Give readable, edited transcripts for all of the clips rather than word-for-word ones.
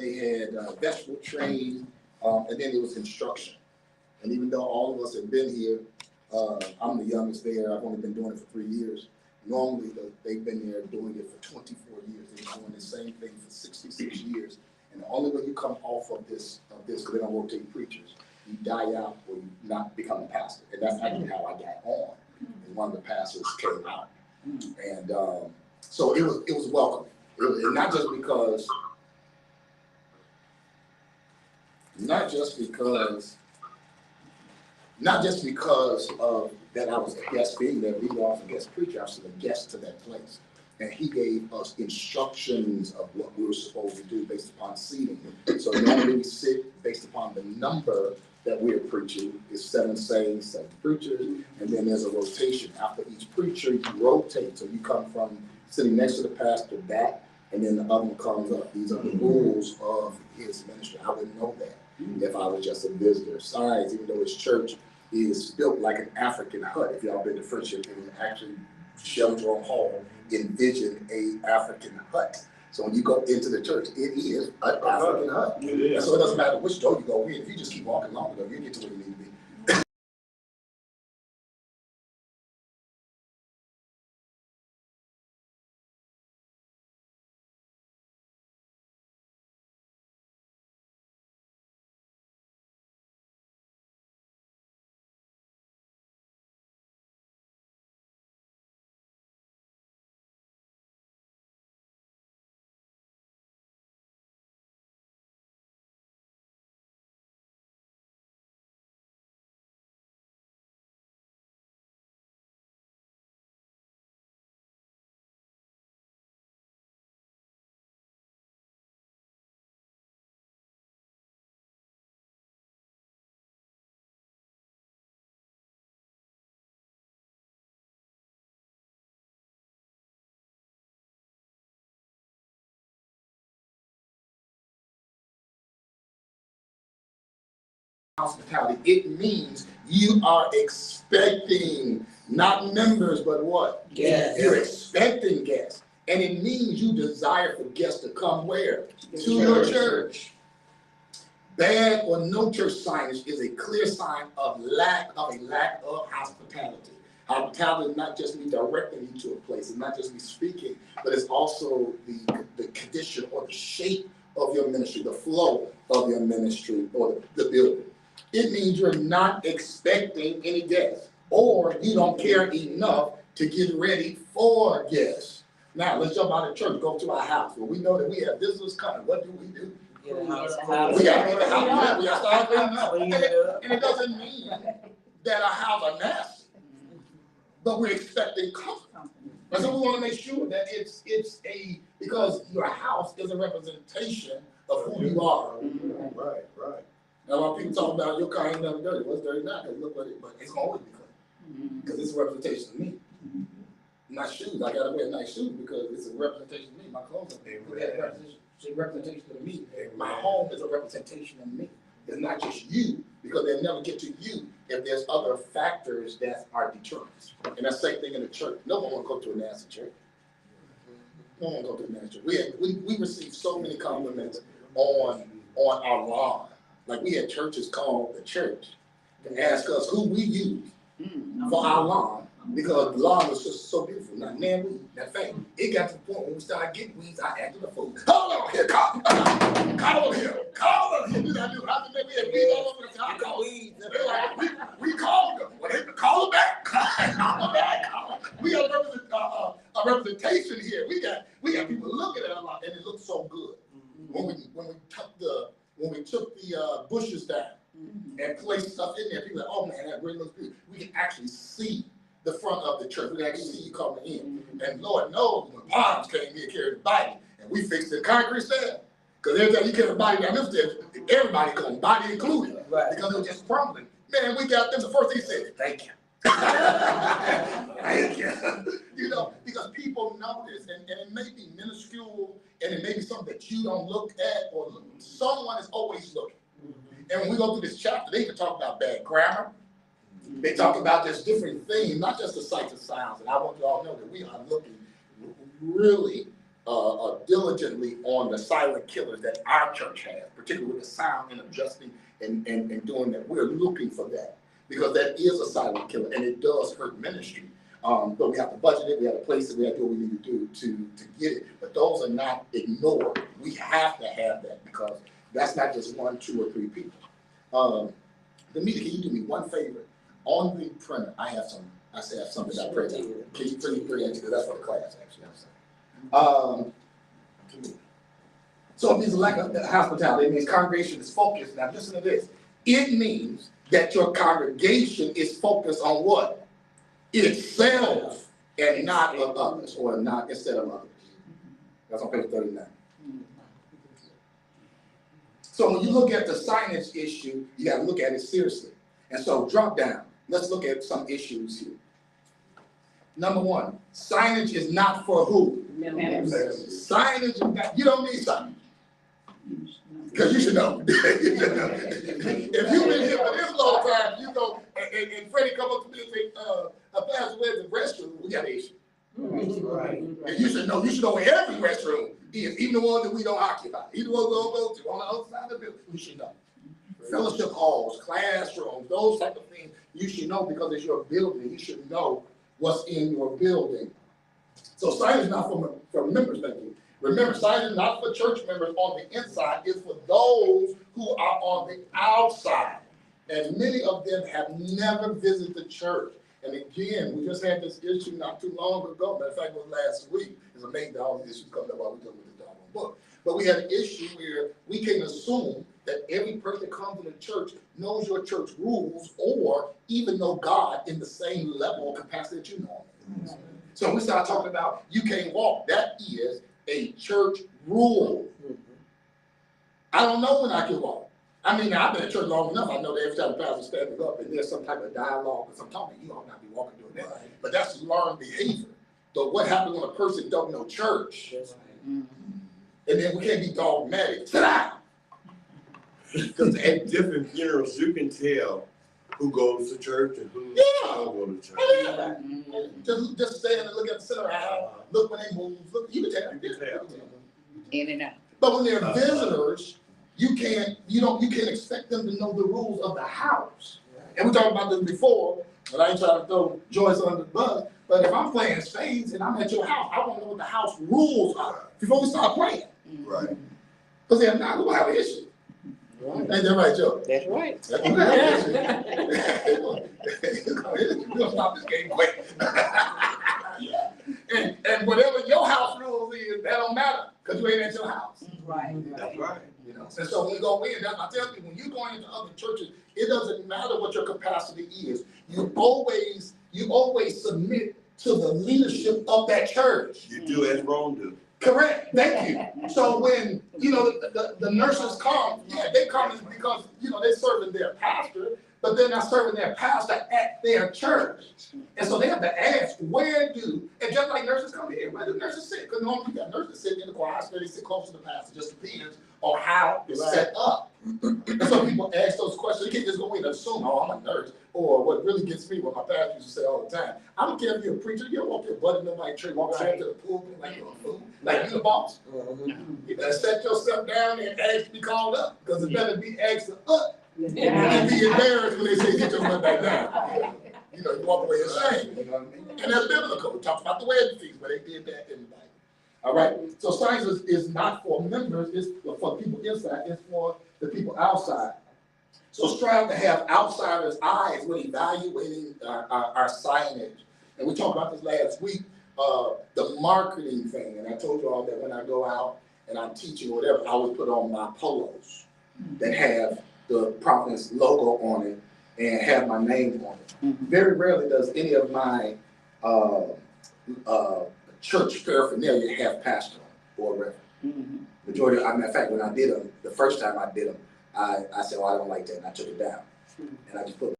they had vegetable trade, and then there was instruction. And even though all of us have been here, I'm the youngest there. I've only been doing it for 3 years. Normally, they've been there doing it for 24 years. They've been doing the same thing for 66 years. And the only way you come off of this, because they don't rotate preachers, you die out or you not become a pastor. And that's actually how I got on. And one of the pastors came out. And so it was welcoming. And not just because of that I was a guest being there, we were also a guest preacher. I was a guest to that place. And he gave us instructions of what we were supposed to do based upon seating. So normally we sit based upon the number that we are preaching. Is 7 sayings, 7 preachers, and then there's a rotation. After each preacher, you rotate. So you come from sitting next to the pastor back, and then the other one comes up. These are the rules of his ministry. I wouldn't know that if I was just a visitor. Besides, even though his church is built like an African hut, if y'all been to Friendship, it was actually Shelby Jerome Hall envisioned a African hut. So when you go into the church, it is an African hut. And so it doesn't matter which door you go in. If you just keep walking along, you get to where you need to be. Hospitality, it means you are expecting not members, but what? Yes. You're expecting guests. And it means you desire for guests to come where? To your church. Bad or no church signage is a clear sign of a lack of hospitality. Hospitality is not just me directing you to a place, it's not just me speaking, but it's also the condition or the shape of your ministry, the flow of your ministry or the building. It means you're not expecting any guests, or you don't care enough to get ready for guests. Now, let's jump out of church, go to our house. Well, we know that we have visitors coming. What do? Get a house. We got to get a house. We got to start cleaning up. And it doesn't mean that our house are nasty, but we're expecting comfort. And so we want to make sure that it's because your house is a representation of who you are. Right. Now, when people talk about your car ain't never dirty, what's dirty now? Because look what but it's always be clean. Because it's a representation of me. My shoes, I gotta wear nice shoes because it's a representation of me. My clothes it's a representation of me. My home is a representation of me. It's not just you, because they'll never get to you if there's other factors that are deterrents. And that's the same thing in the church. No one will go to a nasty church. No one will go to a nasty church. We receive so many compliments on our lawn. Like we had churches call the church to ask us who we use for our lawn, because the lawn was just so beautiful. Now, man, that fact, it got to the point when we started getting weeds, I acted a fool. Hold on here, call over here. Did I do? I think we had weeds all over the top. We called them. Well, they call them back. Call them back. We got a representation here. We got people looking at our, and it looks so good. When we took the bushes down and placed stuff in there, people are like, oh man, that really looks good. We can actually see the front of the church. We can actually see you coming in. And Lord knows when Palms came here carrying the body, and we fixed the concrete slab. Because every time you carry the body down this stairs, everybody comes, body included, because it was just crumbling. Man, we got them. The first thing he said, thank you. Thank you. You know, because people notice, and it may be minuscule, and it may be something that you don't look at, or someone is always looking. And when we go through this chapter, they can talk about bad grammar. They talk about just different things, not just the sights and sounds. And I want you all to know that we are looking really diligently on the silent killers that our church has, particularly with the sound and adjusting and doing that. We're looking for that because that is a silent killer and it does hurt ministry. But we have to budget it, we have to place it, we have to do what we need to do to get it. But those are not ignored. We have to have that because that's not just 1, 2, or 3 people. Demetra, can you do me one favor? On the printer, I have something that I printed. Can you please bring it because that's for the class actually. So it means lack of hospitality. It means congregation is focused. Now listen to this. It means that your congregation is focused on what? Itself and not of others, or not instead of others. That's on page 39. So when you look at the signage issue, you got to look at it seriously. And so drop down. Let's look at some issues here. Number 1, signage is not for who? Members. Signage is not, you don't need signage. Because you should know. If you've been here for this long time, you know, and Freddie come up to me and say, Pastor, where's the restroom? We got an issue. Right. And you should know where every restroom is, even the one that we don't occupy, even the one we don't go to, on the other side of the building, you should know. Fellowship halls, classrooms, those type of things, you should know because it's your building. You should know what's in your building. So signage is not for members, thank you. Remember, signage is not for church members on the inside, it's for those who are on the outside. And many of them have never visited the church. And again, we just had this issue not too long ago. Matter of fact, it was last week. It's amazing that all these issues come up while we're dealing with the doggone book. But we had an issue where we can assume that every person that comes to the church knows your church rules or even know God in the same level or capacity that you know him. So we start talking about you can't walk. That is a church rule. I don't know when I can walk. I mean, I've been at church long enough. I know that every time the pastor standing up and there's some type of dialogue or some talking, you ought not be walking doing that. Right. But that's learned behavior. But what happens when a person don't know church? And then we can't be dogmatic. Sit down. Because at different funerals, you can tell who goes to church and who don't go to church. Just stand and look at the center aisle, look when they move, look, you can tell. You can tell. In and out. But when they're visitors, you can't expect them to know the rules of the house. And we talked about this before, but I ain't trying to throw Joyce under the bus. But if I'm playing spades and I'm at your house, I want to know what the house rules are before we start playing. Right. Because if not, we'll have an issue. Ain't that right, Joe? That's right. We'll stop this game quick. And whatever your house rules is, that don't matter because you ain't at your house. Right. That's right. You know, and so when you go in, I tell you, when you're going into other churches, it doesn't matter what your capacity is. You always submit to the leadership of that church. You do as Rome do. Correct. Thank you. So when the nurses come, they come because they're serving their pastor, but they're not serving their pastor at their church. And so they have to ask, and just like nurses come here, where do nurses sit? Because normally you got nurses sitting in the choir, they sit close to the pastor, just depends on how it's set up. And so people ask those questions. You can't just go in and assume, I'm a nurse. Or what really gets me, what my pastor used to say all the time, I don't care if you're a preacher, you don't walk your butt in nobody church, walk straight to the pulpit like you're a fool, like you're the boss. You better set yourself down and ask to be called up, because it's better to be asked up than be embarrassed when they say get your butt back down. You walk away ashamed, you know what I mean? And that's biblical. We talked about the wedding feast, but they did that in the Bible. All right, so science is not for members, it's for people inside, it's for the people outside. So strive to have outsiders' eyes when evaluating our signage. And we talked about this last week, the marketing thing. And I told you all that when I go out and I'm teaching or whatever, I always put on my polos that have the Providence logo on it and have my name on it. Very rarely does any of my church paraphernalia have pastor or reverend. Majority, matter of fact, when I did them, the first time I did them, I said, I don't like that, and I took it down. And I just put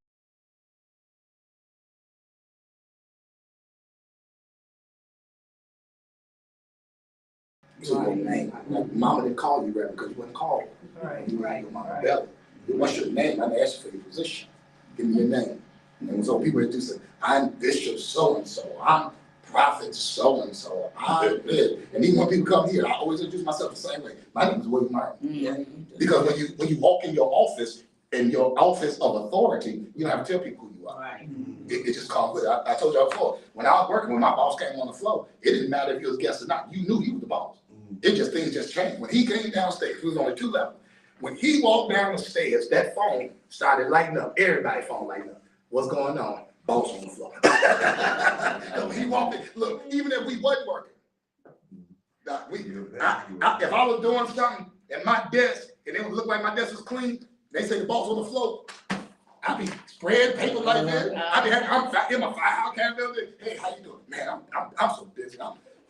your name. Like, Mama didn't call you Reverend because you wasn't called. You were your mama belly. What's your name? I didn't ask you for your position. Give me your name. And so people would do say, I'm Bishop so-and-so, I'm Prophet so-and-so, I live. And even when people come here, I always introduce myself the same way. My name is William Martin. Yeah. Because when you walk in your office of authority, you don't have to tell people who you are. Right. It just comes with it. I told y'all before, when I was working, when my boss came on the floor, it didn't matter if he was guest or not. You knew he was the boss. Things just changed. When he came downstairs, it was only 2 levels. When he walked down the stairs, that phone started lighting up. Everybody's phone lighting up. What's going on? Boss on the floor. When he walked in, look, even if we wasn't working, if I was doing something at my desk and it would look like my desk was clean, they say the boss on the floor. I be spreading paper like that. I be I'm in my firehouse cabinet. Hey, how you doing? Man, I'm so busy.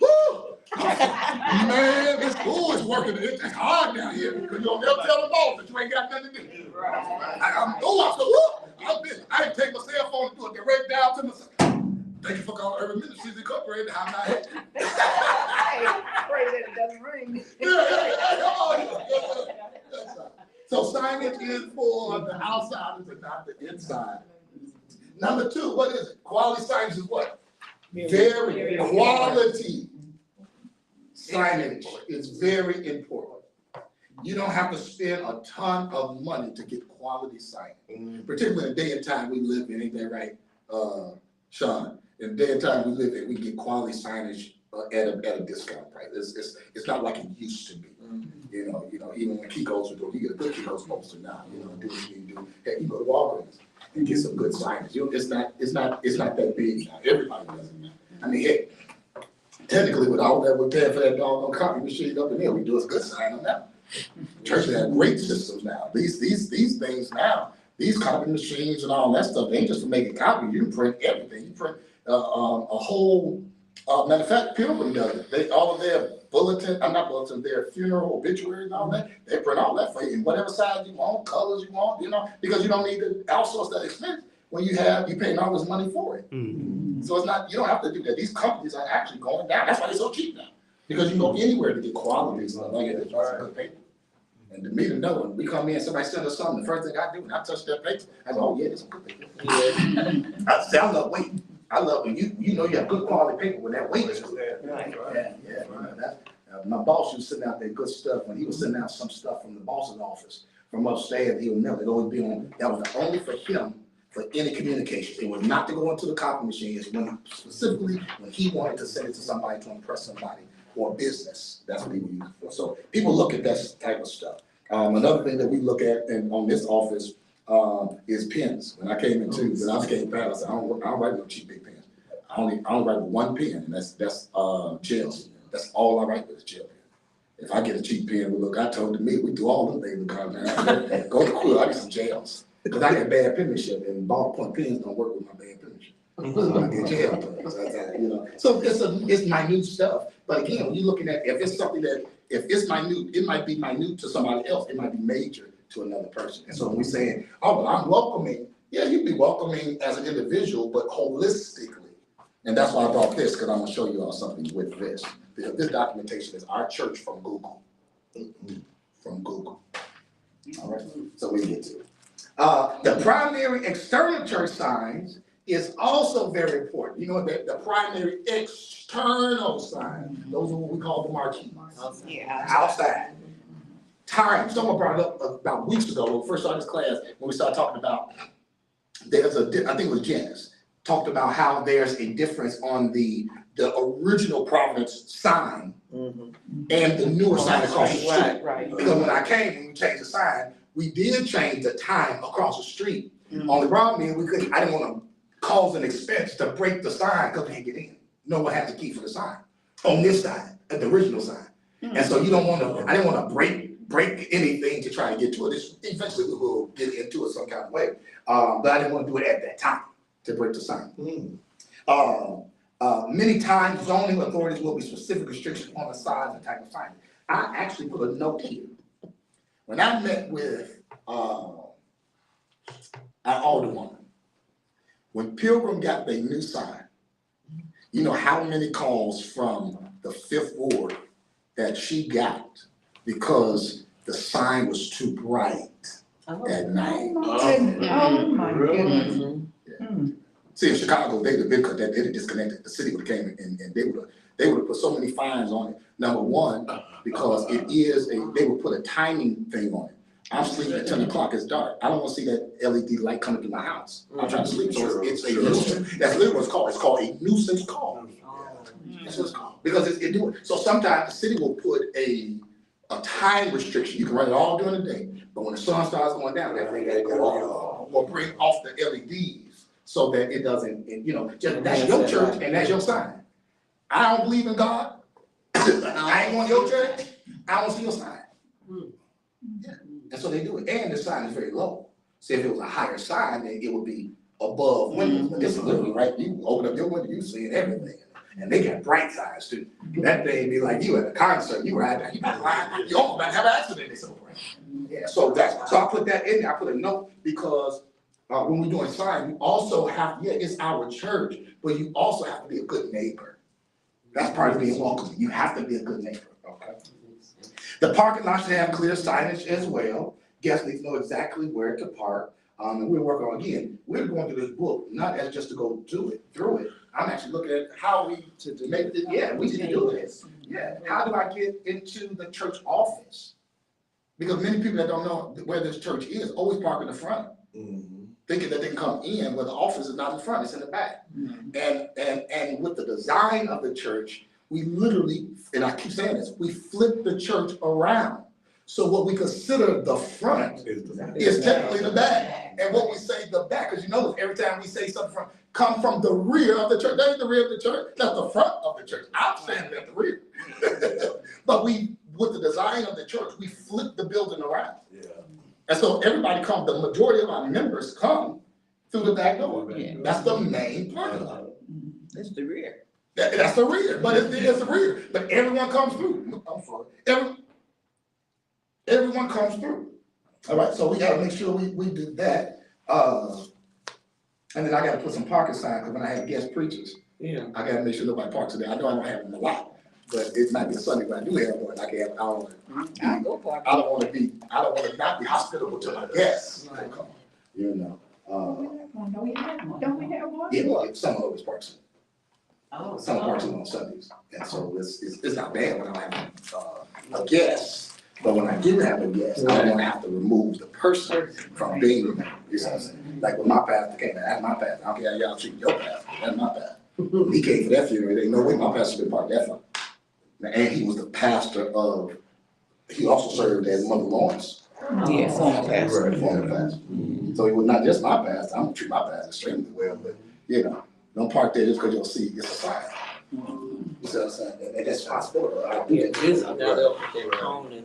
Woo! Man, this school is working. It's hard down here because you don't never tell the boss that you ain't got nothing to do. I'm busy. I didn't take my cell phone and do it direct down to myself. Thank you for calling Urban Ministries Incorporated. How may I Pray that it doesn't ring. So signage is for the outsiders and not the inside. Number 2, what is it? Quality signage is what? Very quality signage is very important. You don't have to spend a ton of money to get quality signage, particularly in the day and time we live in. Ain't that right, Sean? In the day and time we live in, we get quality signage at a discount price. It's not like it used to be. You know, even when Kiko's were doing, you get a good Kiko's poster now. You know, do what you need to do. Hey, you go to Walgreens and get some good signage. It's not that big now. Everybody does it now. I mean, heck, technically, with all that we're paying for that doggone copy machine up in there, we do a good sign on that. Churches have great systems now. These things now, these copy machines and all that stuff, they ain't just for making copies. You can print everything. You print a whole. Matter of fact, Pilgrim does it. All of their their funeral obituaries and all that, they print all that for you in whatever size you want, colors you want, because you don't need to outsource that expense when you're paying all this money for it. So it's not, you don't have to do that. These companies are actually going down. That's why they're so cheap now. Because you can go anywhere to get quality stuff like it. It's good paper. And to me to know, when we come in, somebody send us something, the first thing I do when I touch that paper, I go, oh yeah, this is good paper. I love weight. I love when you know you have good quality paper when that weight is good. My boss used to send out that good stuff when he was sending out some stuff from the boss's office from upstairs. He would never always be on. That was only for him for any communication. It was not to go into the copy machine. It's specifically when he wanted to send it to somebody to impress somebody or business. That's what he would use it for. So people look at that type of stuff. Another thing that we look at on this office is pens. When I came into, when I was getting pad, I said, I don't write no cheap big pens. I only write with 1 pen, and that's gel. That's all I write with is gel pen. If I get a cheap pen, look, I told the we do all them things in the car, man. Go to Quill, I get some gels. Because I get bad penmanship, and ballpoint pens don't work with my bad penmanship. So I get gel pens. So it's minute stuff. But again, when you're looking at, if it's minute, it might be minute to somebody else. It might be major to another person. And so when we're saying, oh, well, I'm welcoming, yeah, you'd be welcoming as an individual, but holistically. And that's why I brought this, because I'm going to show you all something with this. Because this documentation is our church from Google. From Google. All right, so we get to it. The primary external church signs is also very important. You know, the primary external sign, those are what we call the marquees. Yeah. Outside. Someone brought it up about weeks ago when we first started this class, when we started talking about, I think it was Janice, talked about how there's a difference on the original Providence sign and the newer sign across the street. Right. Because when I came and we changed the sign, we did change the time across the street. Only problem is I didn't want to cause an expense to break the sign because we can't get in. No one has the key for the sign on this side, at the original sign. And so I didn't want to break anything to try to get to it. Eventually we will get into it some kind of way. But I didn't want to do it at that time to break the sign. Many times zoning authorities will be specific restrictions on the size and type of sign. I actually put a note here. When I met with our alderwoman, when Pilgrim got their new sign, you know how many calls from the 5th Ward that she got because the sign was too bright at night. Oh my goodness. See, in Chicago, they'd have been cut that, they'd have disconnected. The city would have came and they would have put so many fines on it. Number one, because they would put a timing thing on it. I'm sleeping at 10 o'clock, it's dark. I don't want to see that LED light coming through my house. I'm trying to sleep, so it's a nuisance. That's literally what it's called. It's called a nuisance call. That's what it's called. Because it do it. So sometimes the city will put a time restriction. You can run it all during the day, but when the sun starts going down, that thing gotta go off. Or bring off the LEDs so that it doesn't, just that's your church and that's your sign. I don't believe in God. I ain't on your church. I don't see your sign. Yeah. And so they do it. And the sign is very low. So if it was a higher sign, then it would be above windows. But this is literally right. You open up your window, you see everything. And they got bright signs too. That thing be like you at a concert. You ride down, you almost about to have an accident. It's so bright. Yeah. So I put that in there. I put a note because when we're doing signs, you also have, it's our church, but you also have to be a good neighbor. That's part of being welcoming. You have to be a good neighbor. Okay. The parking lot should have clear signage as well. Guests need to know exactly where to park. And we're working on, again, we're going through this book, not as just to go through it. I'm actually looking at how we make it. We need to do this. Yeah. How do I get into the church office? Because many people that don't know where this church is always park in the front, thinking that they can come in where the office is not in front, it's in the back. And with the design of the church, we literally, and I keep saying this, we flip the church around. So what we consider the front is technically the back. And what we say the back, because you know every time we say something come from the rear of the church. That is the rear of the church. That's the front of the church. I'm saying at the rear. But with the design of the church, we flip the building around. Yeah. And so everybody comes, the majority of our members come through the back door. Yeah. That's the main parking lot. That's the rear. That's the rear, but it's the rear. But everyone comes through. I'm sorry. Everyone comes through. All right, so we gotta make sure we do that. And then I gotta put some parking signs, because when I have guest preachers, I gotta make sure nobody parks in there. I know I don't have them a lot, but it might be a Sunday when I do have one. I don't want to not be hospitable to my guests. Don't we have one? Yeah, well, some of those parks. Oh. Some parks on Sundays, and so it's not bad when I have a guest. But when I do have a guest, I don't want to have to remove the person from being there. You know what I'm saying? Like when my pastor came, that's my pastor. I don't care how y'all treat your pastor. That's my pastor. He came for that funeral. There ain't no way my pastor could park that far. And he was the pastor of. He also served as Mother Lawrence. Yeah, former pastor. Former pastor. So he was not just my pastor. I'm gonna treat my pastor extremely well, but don't park there just because you'll see it's a sign. You see what I'm saying? And that's possible.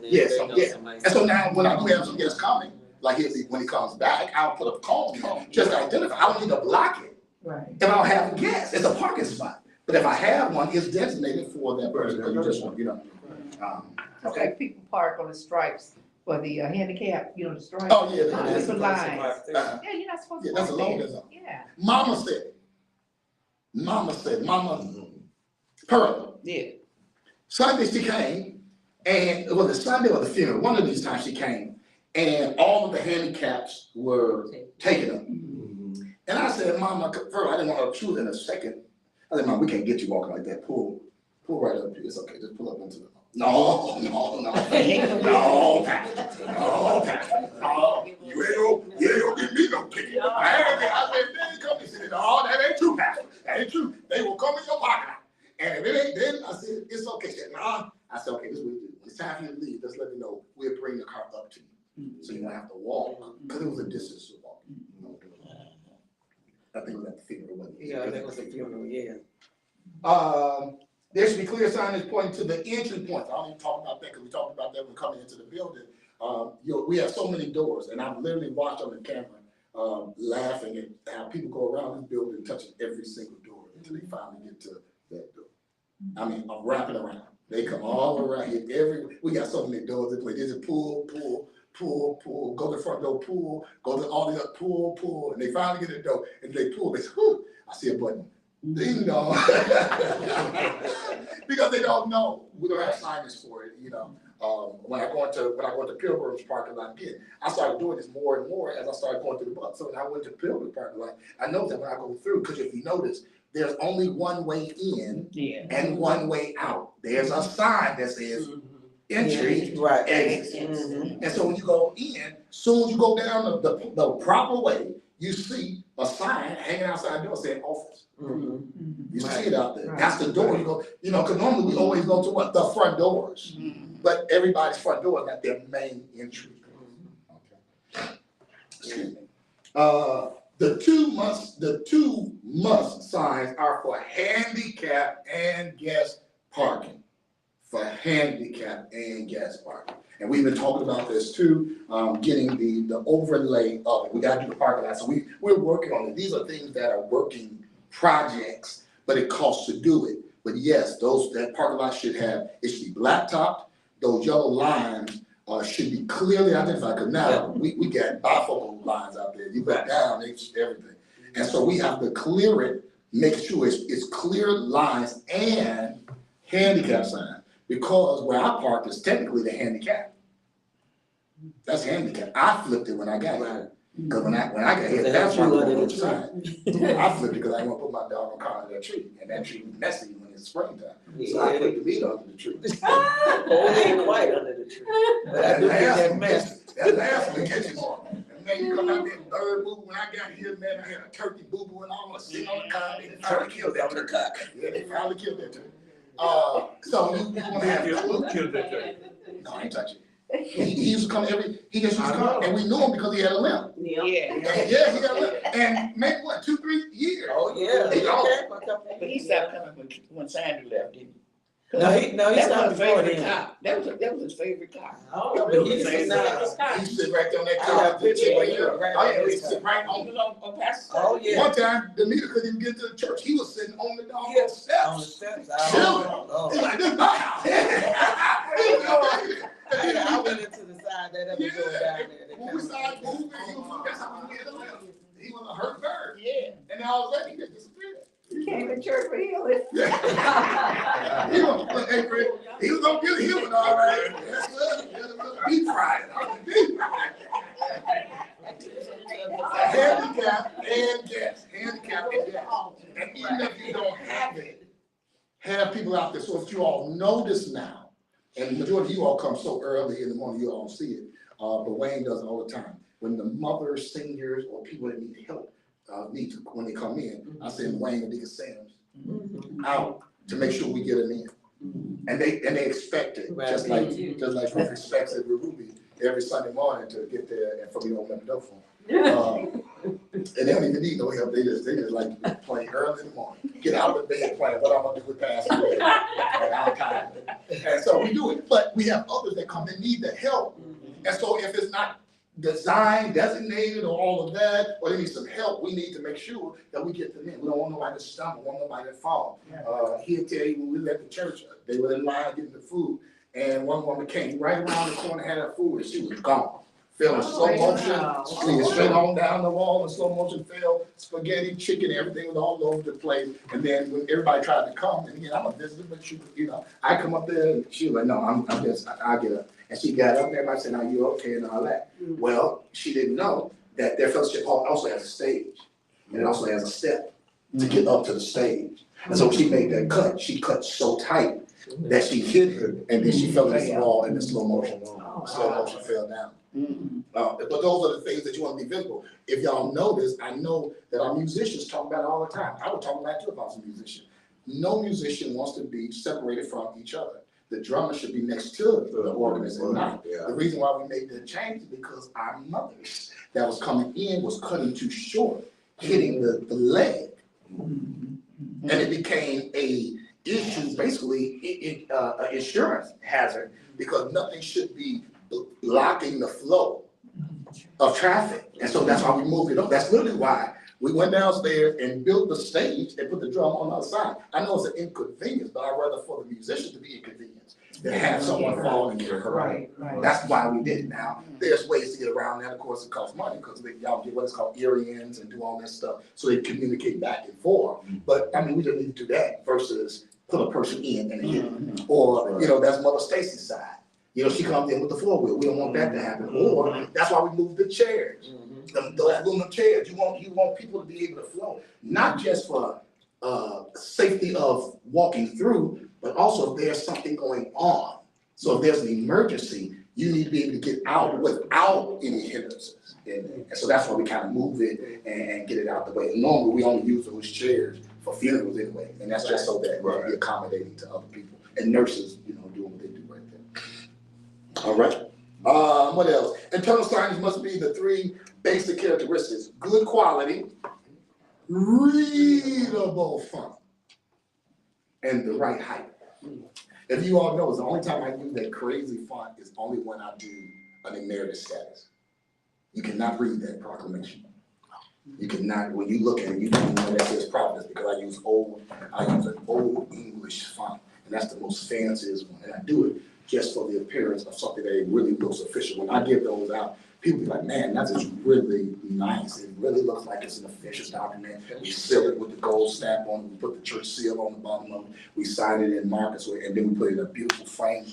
Yes. And so now when I do have some guests coming, like when he comes back, I'll put a cone just to identify. I don't need to block it. Right. If I don't have a guest, it's a parking spot. But if I have one, it's designated for that person. Because you just want, Okay, people park on the stripes for the handicap, the stripes. Oh, yeah. That's the lines. Yeah, you're not supposed to. that's a long there. design. Yeah. Mama Pearl. Yeah. Sunday she came, and it was a Sunday or the funeral. One of these times she came, and all of the handicaps were taken up. And I said, Mama, Pearl, I didn't want to choose in a second. I said, Mom, we can't get you walking like that. Pull right up here. It's okay. Just pull up into the. No. Pastor. No. You ain't gonna give me no ticket. I said, they come and said, no, that ain't true, Pastor. That ain't true. They will come in your parking lot. And if it ain't then, I said, it's okay. She said, nah. I said, okay, this is what we do. When it's time for you to leave, just let me know. We'll bring the car up to you. So you don't have to walk. Because it was a distance to walk. I think it was at the funeral, wasn't it? Yeah, that was a funeral, yeah. There should be clear signage pointing to the entry points. I don't even talk about that because we talked about that when coming into the building. We have so many doors, and I've literally watched on the camera laughing at how people go around this building touching every single door until they finally get to that door. I mean, I'm wrapping around. They come all around here. We got so many doors in place. There's a pull, go to the front door, pull, go to all the other pull, and they finally get to the door, and they pull. They say, whoo, I see a button. Ding dong. Because they don't know. We don't have signage for it, When I go into Pilgrim's parking lot again, I started doing this more and more as I started going through the bus. So when I went to Pilgrim's parking lot, I know that when I go through, because if you notice, there's only one way in Yeah. and one way out. There's a sign that says entry, Right. exit. Mhm. And so when you go in, soon as you go down the proper way, you see a sign hanging outside the door saying office. Mhm. You see it out there. Right. That's the door. You go, because normally we always go to what? The front doors. But everybody's front door is not their main entry. Okay. Excuse me. The two must signs are for handicap and guest parking. For handicap and guest parking. And we've been talking about this too, getting the overlay of it. We gotta do the parking lot. So we're working on it. These are things that are working projects, but it costs to do it. But yes, that parking lot should be blacktopped. Those yellow lines should be clearly identified, because now we got bifocal lines out there. You look down, it's everything. And so we have to clear it, make sure it's clear lines and handicap signs. Because where I parked is technically the handicap. That's handicap. I flipped it when I got here. Because when I got here, that's why I put the sign. I flipped it because I didn't want to put my dog on car under that tree. And that tree was messy when it's springtime. So I put the meat under the tree. Oh, it ain't quite under the tree. But I do think that mess. That last one catches on. And then you come out there, bird boo. When I got here, man, I had a turkey boo boo and I was sitting on the car. They finally killed that turkey. Yeah, they finally killed that turkey. So you want to have. Who killed that turkey? No, I ain't touching. He used to come he just used to come, and we knew him because he had a limp. Yeah. Yeah, he got a limp. And maybe what, 2-3 years? Oh, yeah. He gone. He stopped coming when Sandy left, didn't he? No, he That stopped was his before favorite then. car. That was his favorite car. Oh, but he said, nah. He sit right there on that I car. got a picture where you were right Oh, yeah, there. he sit right on. On Pastor. Oh, yeah. One time, Demeter couldn't even get to the church. He was sitting on the doggone On the steps. steps. Chilling. Oh. He's like, this is my house. I went into the side that ever go down there. When we started moving, that's how we get a limp. He was a hurt bird. Yeah. And then all of a sudden, he just disappeared. He came to church for healing. He was, hey, Fred, he was gonna get healing, all right. Yes, sir. Yes, sir. Deep fried. Deep fried. Handicap and gas. Handicap and gas. And even if you don't have it, have people out there. So if you all notice now, and the majority of you all come so early in the morning, you all see it. But Wayne does it all the time. When the mothers, seniors, or people that need help, when they come in, I send Wayne and Deacon Sam's out to make sure we get them in. And they expect it, just like Ruth expects it with Ruby every Sunday morning to get there and for me to open up the door for them. And they don't even need no help. They just like to play early in the morning. Get out of the bed playing what I'm gonna do with Pastor. And I'm tired. And so we do it. But we have others that come and need the help. And so if it's not designed, designated, or all of that, or they need some help, we need to make sure that we get them in. We don't want nobody to stumble, we don't want nobody to fall. He'll tell you when we left the church, they were in line getting the food, and one woman came right around the corner, had her food, and she was gone. Fell in slow motion, slid straight on down the wall in slow motion, fell, spaghetti, chicken, everything was all over the place. And then when everybody tried to come, and again, I'm a visitor, but she, I come up there, and she was like, no, I'm just, I get up. And she got up there, and I said, are you okay, and all that. Well, she didn't know that their fellowship hall also has a stage, and it also has a step to get up to the stage. And so she made that cut, she cut so tight that she hit her, and then she fell against the wall in the slow motion fell down. But those are the things that you want to be visible. If y'all notice, I know that our musicians talk about it all the time. I would talk about you if I was a musician. No musician wants to be separated from each other. The drummer should be next to the organist and not. The reason why we made that change is because our mothers that was coming in was cutting too short, hitting the leg. And it became a issue, basically an insurance hazard, because nothing should be blocking the flow of traffic. And so that's why we moved it up. That's literally why we went downstairs and built the stage and put the drum on the other side. I know it's an inconvenience, but I'd rather for the musicians to be inconvenienced than have someone fall and get hurt. Right. That's why we did it. Now, there's ways to get around that. Of course, it costs money because y'all get what is called ear-ins and do all that stuff so they communicate back and forth. But I mean, we just need to do that versus put a person in and hit. Or, that's Mother Stacy's side. You know, she comes in with the floor wheel. We don't want that to happen. Or that's why we move the chairs. Those aluminum chairs. You want people to be able to flow, not just for safety of walking through, but also if there's something going on. So if there's an emergency, you need to be able to get out without any hindrances. And so that's why we kind of move it and get it out the way. And normally we only use those chairs for funerals anyway, and that's just so that we're accommodating to other people. And nurses, you know, doing what they do right there. All right. What else? Internal signage must be the 3 basic characteristics: good quality, readable font, and the right height. If you all know, it's the only time I use that crazy font is only when I do an emeritus status. You cannot read that proclamation. You cannot, when you look at it, you don't even know that says Providence, because I use an old English font, and that's the most fanciest one. And I do it just for the appearance of something that really looks official. When I give those out, people be like, man, that's just really nice. It really looks like it's an official document. We seal it with the gold stamp on it. We put the church seal on the bottom of it. We sign it in markers, and then we put it in a beautiful frame.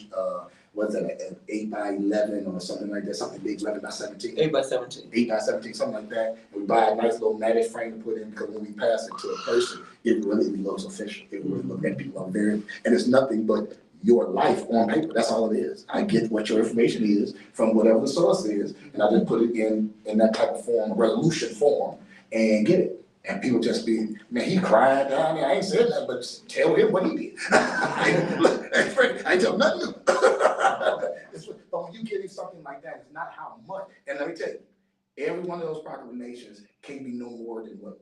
What's that, an 8x11 or something like that, something big, 11x17. 8x17. 8x17, something like that. And we buy a nice little matted frame to put in, because when we pass it to a person, it really looks official. It really looks, and people are and it's nothing but your life on paper. That's all it is. I get what your information is from whatever the source is, and I just put it in that type of form, resolution form, and get it. And people just be, man, he cried down there. I ain't said nothing, but tell him what he did. I ain't tell nothing new. But when you getting something like that, it's not how much. And let me tell you, every one of those proclamations can't be no more than what,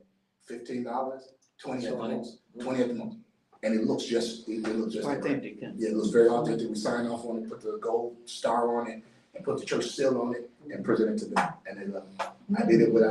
$15, $20 at the most, 20 at the most. And it looks just Authentic. Yeah, it looks very authentic. We sign off on it, put the gold star on it, and put the church seal on it, and present it to them. And they love it. I did it with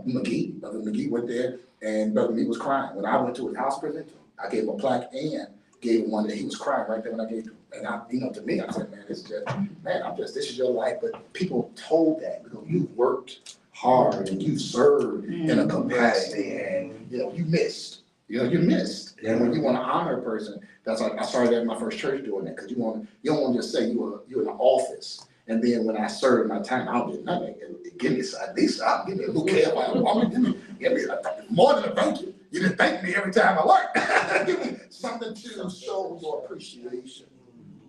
McGee. Brother McGee went there, and Brother McGee was crying. When I went to his house, presented to him, I gave him a plaque and gave him one that he was crying right there when I gave it to him. And I, you know, to me, I said, man, this is your life. But people told that because you worked hard and you served in a capacity, and you know, you missed. And when you want to honor a person, that's like I started at my first church doing that, because you don't want to just say you're in the office. And then when I serve my time, I don't get nothing. Give me at least give me a bouquet of my woman. Give me more than a thank you. You didn't thank me every time I work. Give me something to show your appreciation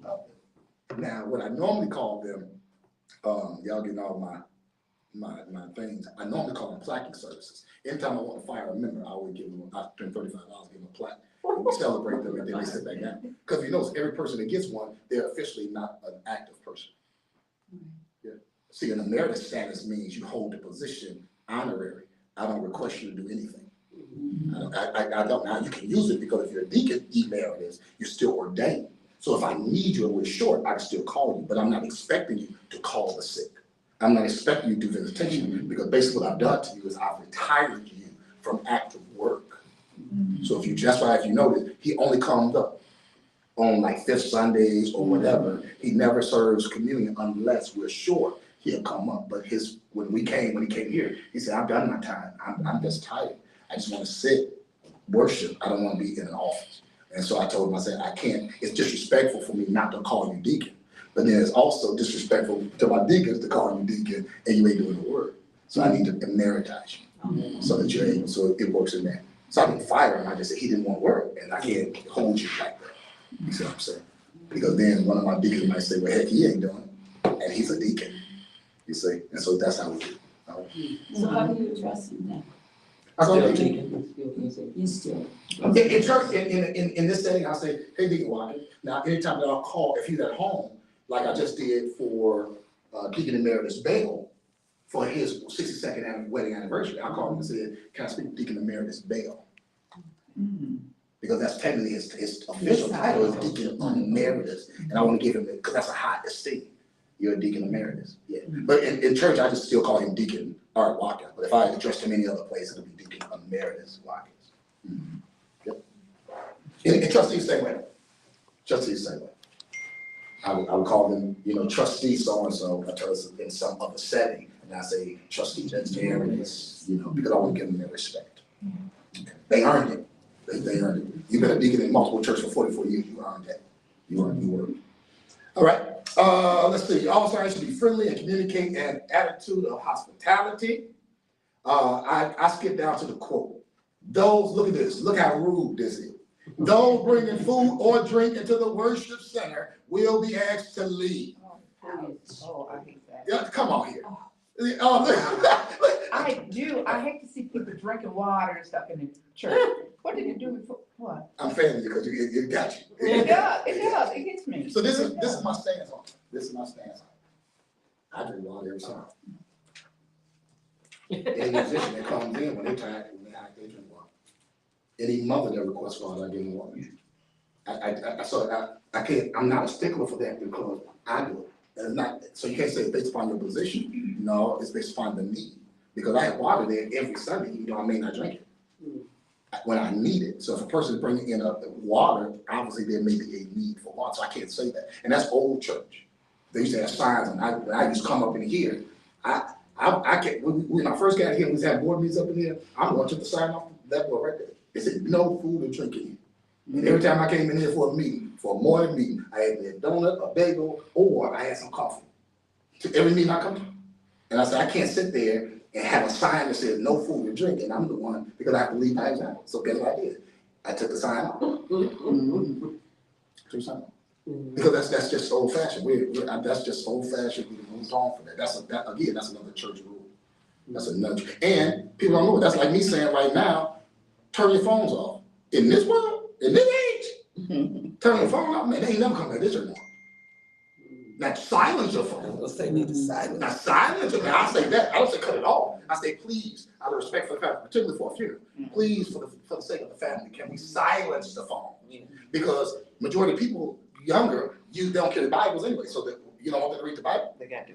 of it. Now, what I normally call them, y'all getting all my things. I normally call them plaquing services. Anytime I want to fire a member, I always give them. I spend $35, give them a plaque. And we celebrate them, and then they sit back down. Because you know, every person that gets one, they're officially not an active person. Yeah. See, an emeritus status means you hold the position honorary. I don't request you to do anything. I don't. Now you can use it because if you're a deacon emeritus, you're still ordained. So if I need you and we're short, I can still call you, but I'm not expecting you to call the sick. I'm not expecting you to do visitation, because basically what I've done to you is I've retired you from active work. So that's why if you notice, he only comes up on like 5th Sundays or whatever. He never serves communion unless we're short. He'll come up. But when he came here, he said, I've done my time. I'm just tired. I just want to sit, worship. I don't want to be in an office. And so I told him, I said, I can't. It's disrespectful for me not to call you deacon. But then it's also disrespectful to my deacons to call you deacon and you ain't doing the work. So I need to emeritize you so that you're able, so it works in that. So I didn't fire him. I just said he didn't want to work, and I can't hold you like that. You see what I'm saying? Because then one of my deacons might say, well, heck, he ain't doing it. And he's a deacon. You see? And so that's how we do it. So how do you address him then? Still deacon. He's still. In church, in this setting, I'll say, hey, Deacon Watkins. Now, anytime that I'll call, if he's at home, like I just did for Deacon Emeritus Bale, for his 62nd wedding anniversary, I called him and said, can I speak to Deacon Emeritus Bale? Because that's technically his official title is Deacon Emeritus. And I want to give him, because that's a high esteem. You're a Deacon Emeritus. Yeah. But in church, I just still call him Deacon Art Watkins. But if I addressed him any other place, it'll be Deacon Emeritus Watkins. Yep. And trustees, same way. Trustees, same way. I would call them, trustee so-and-so in some other setting. And I say, trustee, that's Emeritus, because I want to give them their respect. Okay. They earned it. They earned it. You've been a deacon in multiple churches for 44 years, you earned that. You work. All right, let's see, all signs should be friendly and communicate an attitude of hospitality. I skipped down to the quote. Those, look at this, look how rude this is. Those bringing food or drink into the worship center will be asked to leave. Oh, I hate that. Yeah, come on here. I hate to see people drinking water and stuff in the church. What did you do before, what? I'm fanning you because it got you. It does, it gets me. So this is my stance on it. This is my stance on it. I drink water every time. Any musician that comes in when they're tired, they drink water. Any mother that requests water, I give them water. I can't, I'm not a stickler for that because I do it. And it's not, so you can't say it's based upon your position. No, it's based upon the need. Because I have water there every Sunday, even though I may not drink it. When I need it. So if a person is bringing in water, obviously there may be a need for water. So I can't say that. And that's old church. They used to have signs, and I used to come up in here. I can't, when I first got here, we had board meetings up in here. I'm going to the sign off that board right there. It said no food or drink in here. And every time I came in here for a meeting, for a morning meeting, I had a donut, a bagel, or I had some coffee. To every meeting I come to. And I said, I can't sit there and have a sign that says no food or drink, and I'm the one, because I have to lead by example. So guess what I did? I took the sign off. Took the sign off. Because that's just old fashioned. That's just old fashioned. We moved on from that. That's another church rule. That's another. And people don't know. That's like me saying right now, turn your phones off. In this world, in this age, turn your phone off, man. They ain't never come to this or not. Now silence your phone. Let's say need to silence. Now silence it. Now I say that. I don't say cut it off. I say please, out of respect for the family, particularly for a funeral, please, for the sake of the family, can we silence the phone? Because majority of people younger, they don't carry Bibles anyway, so that you don't want them to read the Bible. They got to.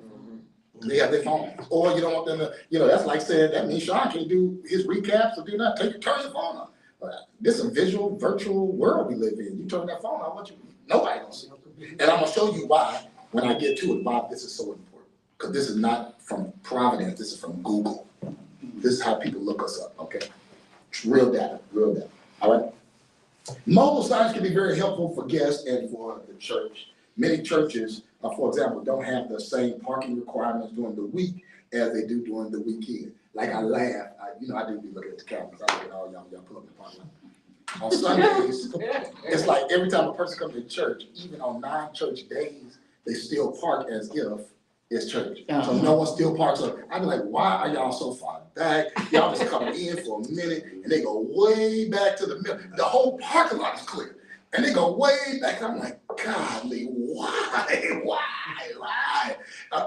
They have their phone. Or you don't want them to, that's like saying that means Sean can't do his recaps or do nothing. Turn your phone on. This is a visual, virtual world we live in. You turn that phone on, nobody gonna see it. And I'm gonna show you why when I get to it, why this is so important. Because this is not from Providence, this is from Google. This is how people look us up, okay? Real data, all right? Mobile signs can be very helpful for guests and for the church. Many churches, for example, don't have the same parking requirements during the week as they do during the weekend. Like I laugh, I do be looking at the cameras. I look at all y'all pull up the parking lot. On Sundays, it's like every time a person comes to church, even on non-church days, they still park as if it's church. So no one still parks up. I be like, why are y'all so far back? Y'all just come in for a minute and they go way back to the middle. The whole parking lot is clear. And they go way back. And I'm like, golly, why?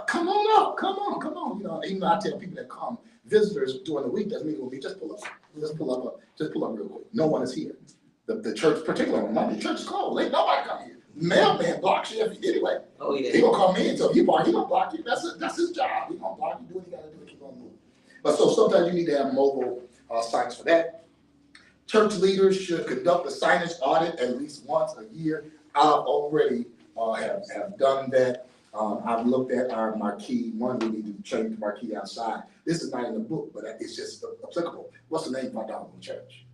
Come on up, come on. Even though I tell people that come, visitors during the week, doesn't mean it will be, just pull up real quick. No one is here. The church, particularly on Monday, church is closed. Ain't nobody come here. Mailman blocks you anyway. Oh yeah. He gonna come in, so if you park, he gonna block you. That's his job. He gonna block you, do what he gotta do to keep on moving. But so sometimes you need to have mobile signs for that. Church leaders should conduct a signage audit at least once a year. I've already have done that. I've looked at our marquee. One, we need to change the marquee outside. This is not in the book, but it's just applicable. What's the name of our Donovan Church?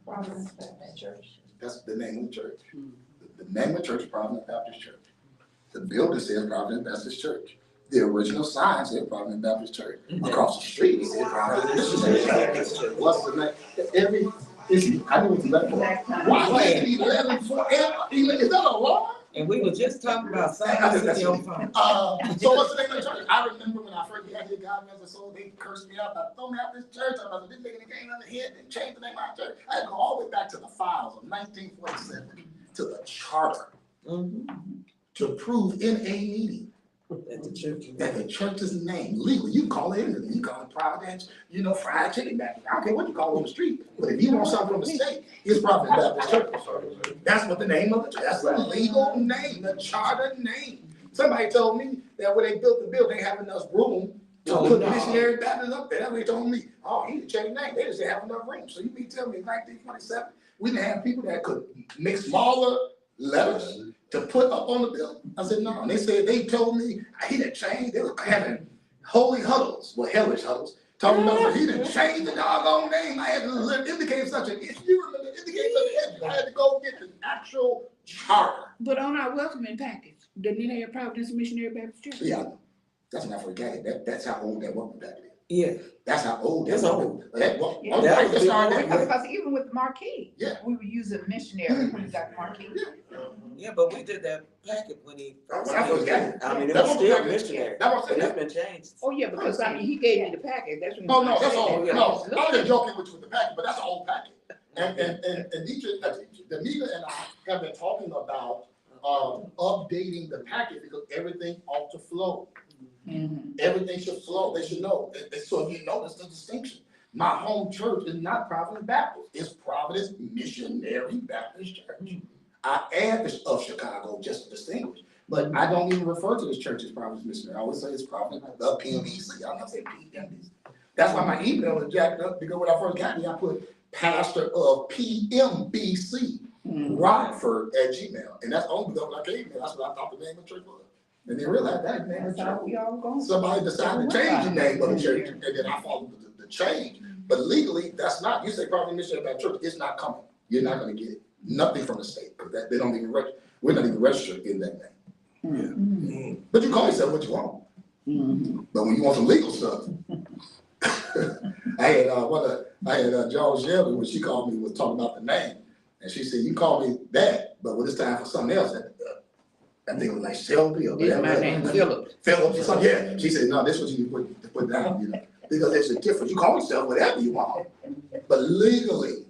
Providence Baptist Church. That's the name of the church. The name of the church is Providence Baptist Church. The building says Providence Baptist Church. The original sign said Providence Baptist Church. Across the street, it said Providence Baptist Church. What's the name? I knew it was 11. Why is it 11 forever? Is that a law? And we were just talking about signs in your phone. So what's the name of the church? I remember when I first got here, God bless the soul, they cursed me out. I throw me out this church. I was didn't make any game on the head and change the name of our church. I had to go all the way back to the files of 1947 to the charter to prove in a meeting that the church's name, legally, you can call it anything. You call it Providence, fried chicken back. I don't care what you call it on the street. But if you want something from the state, it's Providence Baptist Church. That's what the name of the church. That's the legal name, the charter name. Somebody told me that when they built the building, they have enough room to put missionary Baptist up there. That's what they told me. Oh, he didn't change the name. They just didn't have enough room. So you mean tell me in 1927, we didn't have people that could make smaller letters to put up on the building? I said, no. And they told me he didn't change. They were having holy huddles, hellish huddles, Talking about he done changed the doggone name. I had to indicate such an issue. You remember indicate such an issue. I had to go get the actual charter. But on our welcoming package, doesn't it have Providence Missionary Baptist Church? Yeah, that's not for it. That's how old that welcome packet is. Yeah, That's how old That's that old. Yeah. That was Because even with Marquis, Yeah. we were using missionary when we got Marquis. yeah, but we did that packet when he first When I first got came. it. I mean, it That was was still packet. missionary, That was but it. it's been changed. Oh, yeah, because I mean, he gave me the packet, that's when. No, that's all. Yeah. No, I'm just joking with you with the packet, but that's an old packet. And Danita and I have been talking about updating the packet because everything ought to flow. Mhm. Everything should flow. They should know. And so if you notice the distinction, my home church is not Providence Baptist. It's Providence Missionary Baptist Church. I add this of Chicago just to distinguish, but I don't even refer to this church as Providence Missionary. I always say it's Providence, the PMBC. I don't say PMBC. That's why my email is jacked up because when I first got here, I put pastor of PMBC, Rockford at Gmail. And that's only because when I came here, that's what I thought the name of the church was. And then realized that name of That's the how church. we all go. Somebody decided to change the name of the church, and then I followed the change. But legally, that's not, you say Providence Missionary Baptist Church, it's not coming. You're not gonna get it. Nothing from the state, because they don't even we're not even registered in that name. Mhm. But you call yourself what you want. Mhm. But when you want some legal stuff. I had George Shelby, when she called me, was talking about the name. And she said, you call me that, but when it's time for something else, I think it was like Shelby or This whatever. my name, Phillips. Phillips or something, yeah. She said, no, this is what you need to put down, you know, because there's a difference. You call yourself whatever you want, but legally,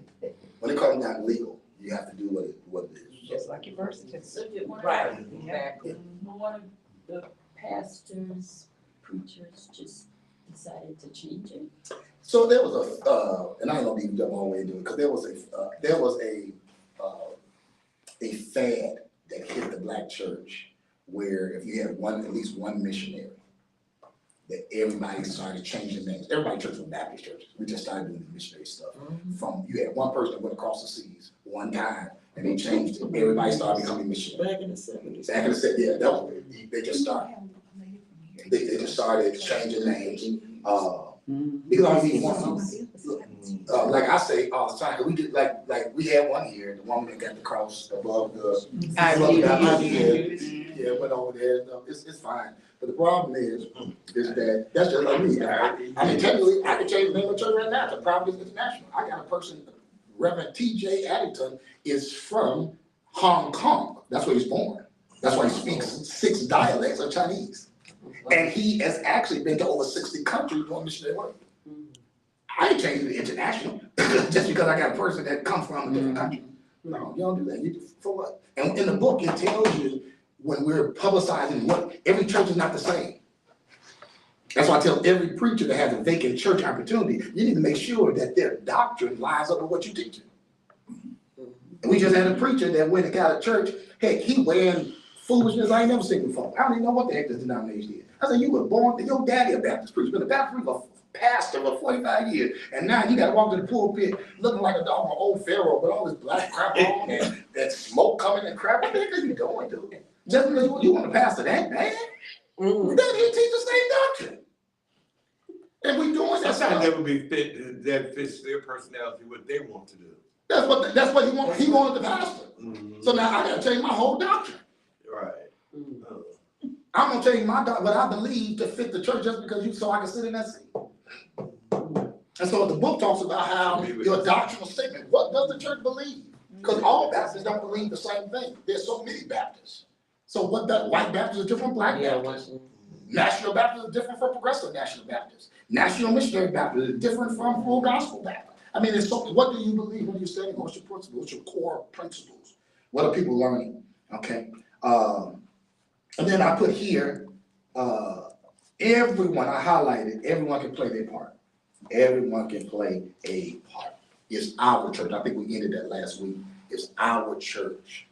when it comes down to legal, you have to do what it is. Just like your birth certificate. So did one Right. one of the pastors, preachers just decided to change it? So there was and I ain't gonna even jump all the way into it, because there was a fad that hit the black church where if you had at least one missionary, that everybody started changing names. Everybody church was Baptist churches. We just started doing the missionary stuff. From, you had one person that went across the seas one time and they changed it. Everybody started becoming missionary. Back in the 70s. Back in the, yeah, that was, they just started. They just started changing names. Because I mean, like I say all the time, we did like we had one here, the woman that got the cross above the. Yeah, went over there. No, it's fine. But the problem is that that's just like me. I mean, technically, I can change the name of the church right now to Providence International. I got a person, Reverend T.J. Addington is from Hong Kong. That's where he's born. That's why he speaks 6 dialects of Chinese. And he has actually been to over 60 countries doing missionary work. I ain't changing the international just because I got a person that comes from a different country. No, you don't do that. You for what? And in the book, it tells you when we're publicizing what every church is not the same. That's why I tell every preacher that has a vacant church opportunity, you need to make sure that their doctrine lines up with what you're teaching. And we just had a preacher that went and got a church. Heck, he wearing foolishness I ain't never seen before. I don't even know what the heck this denomination is. I said, you were born, your daddy a Baptist preacher, been a Baptist preacher, pastor for 45 years, and now you gotta walk to the pulpit looking like a dog, an old pharaoh with all this black crap on and that smoke coming and crap. What the heck are you doing, dude? Just because you want to pastor that bad? Then he teach the same doctrine. And we doing that. Sometimes that would be fit, that fits their personality, what they want to do. That's what he wanted. He wanted the pastor. So now I gotta change my whole doctrine. Right. I'm gonna change my what I believe to fit the church just because so I can sit in that seat. And so the book talks about how your doctrinal statement, what does the church believe? Because all Baptists don't believe the same thing. There's so many Baptists. So what that white Baptists are different from black Baptists. National Baptists are different from progressive National Baptists. National Missionary Baptists are different from full gospel Baptists. I mean, it's so, what do you believe when you're studying? What's your principles? What's your core principles? What are people learning? Okay. And then I put here, everyone, I highlighted, everyone can play their part. Everyone can play a part. It's our church. I think we ended that last week. It's our church.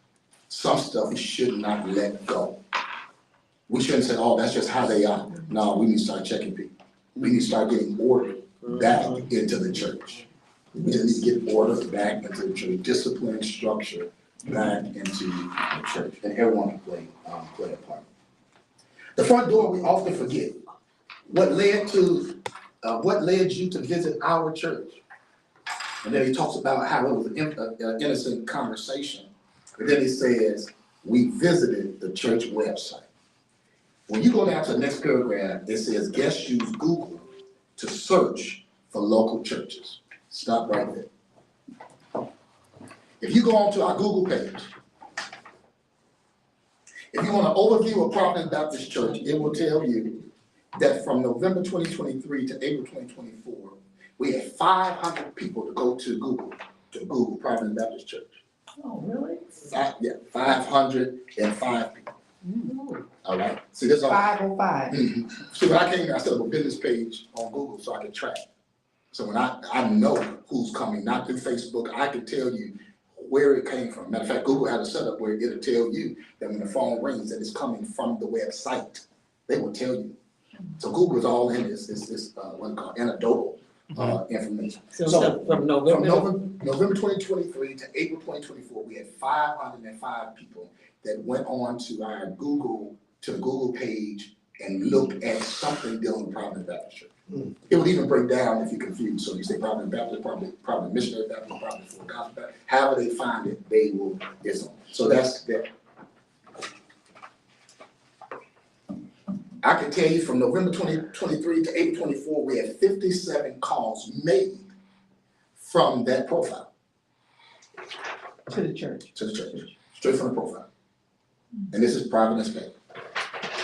Some stuff we should not let go. We shouldn't say, oh, that's just how they are. No, we need to start checking people. We need to start getting order back into the church. We just need to get order back into the church, discipline, structure back into the church. And everyone can play a part. The front door we often forget. What led to what led you to visit our church? And then he talks about how it was an innocent conversation. And then he says, we visited the church website. When you go down to the next paragraph, it says, guests use Google to search for local churches. Stop right there. If you go onto our Google page, if you want an overview of Providence Baptist Church, it will tell you that from November 2023 to April 2024, we had 500 people to go to Google Providence Baptist Church. Oh, really? 505 people. All right. See, this all. 505. See, when I came here, I set up a business page on Google so I could track. So when I know who's coming, not through Facebook, I can tell you where it came from. Matter of fact, Google has a setup where it'll tell you that when the phone rings that it's coming from the website. They will tell you. So Google is all in this what it's called anecdotal information. So from November. From November 2023 to April 2024, we had 505 people that went on to the Google page and looked at something dealing with Providence Baptist Church. It would even break down if you're confused. So you say Providence Baptist, Providence Missionary Baptist, Providence Full Gospel Baptist. However they find it, they will. So that's that. I can tell you from November 2023 to April 24, we had 57 calls made from that profile. To the church. To the church, straight from the profile. And this is Providence Bank.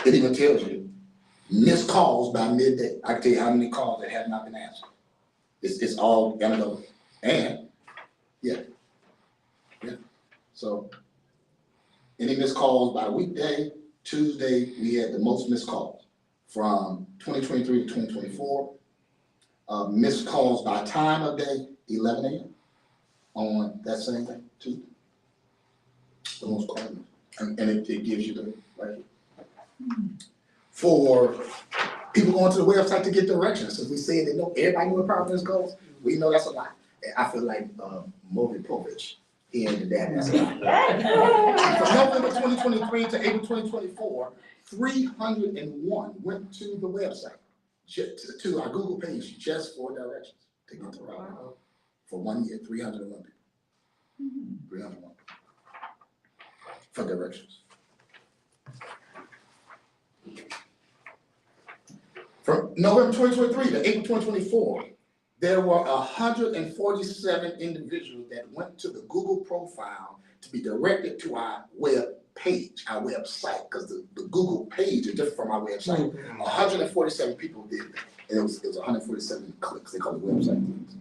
It even tells you missed calls by midday. I can tell you how many calls that have not been answered. It's all anecdotal. And yeah. So any missed calls by weekday, Tuesday, we had the most missed calls from 2023 to 2024. Missed calls by time of day, 11 a.m. on that same thing, Tuesday. The most calls. And it gives you the right. For people going to the website to get directions, since we said that everybody knew where Providence goes, we know that's a lie. And I feel like Maury Povich, he ended that, that's a lie. From November 2023 to April 2024, 301 went to the website, to our Google page, just for directions to get to Providence. For 1 year, 301 people. 301 people. For directions. From November 2023 to April 2024, there were 147 individuals that went to the Google profile to be directed to our web page, our website, because the Google page is different from our website. 147 people did that, and it was 147 clicks. They call it website clicks.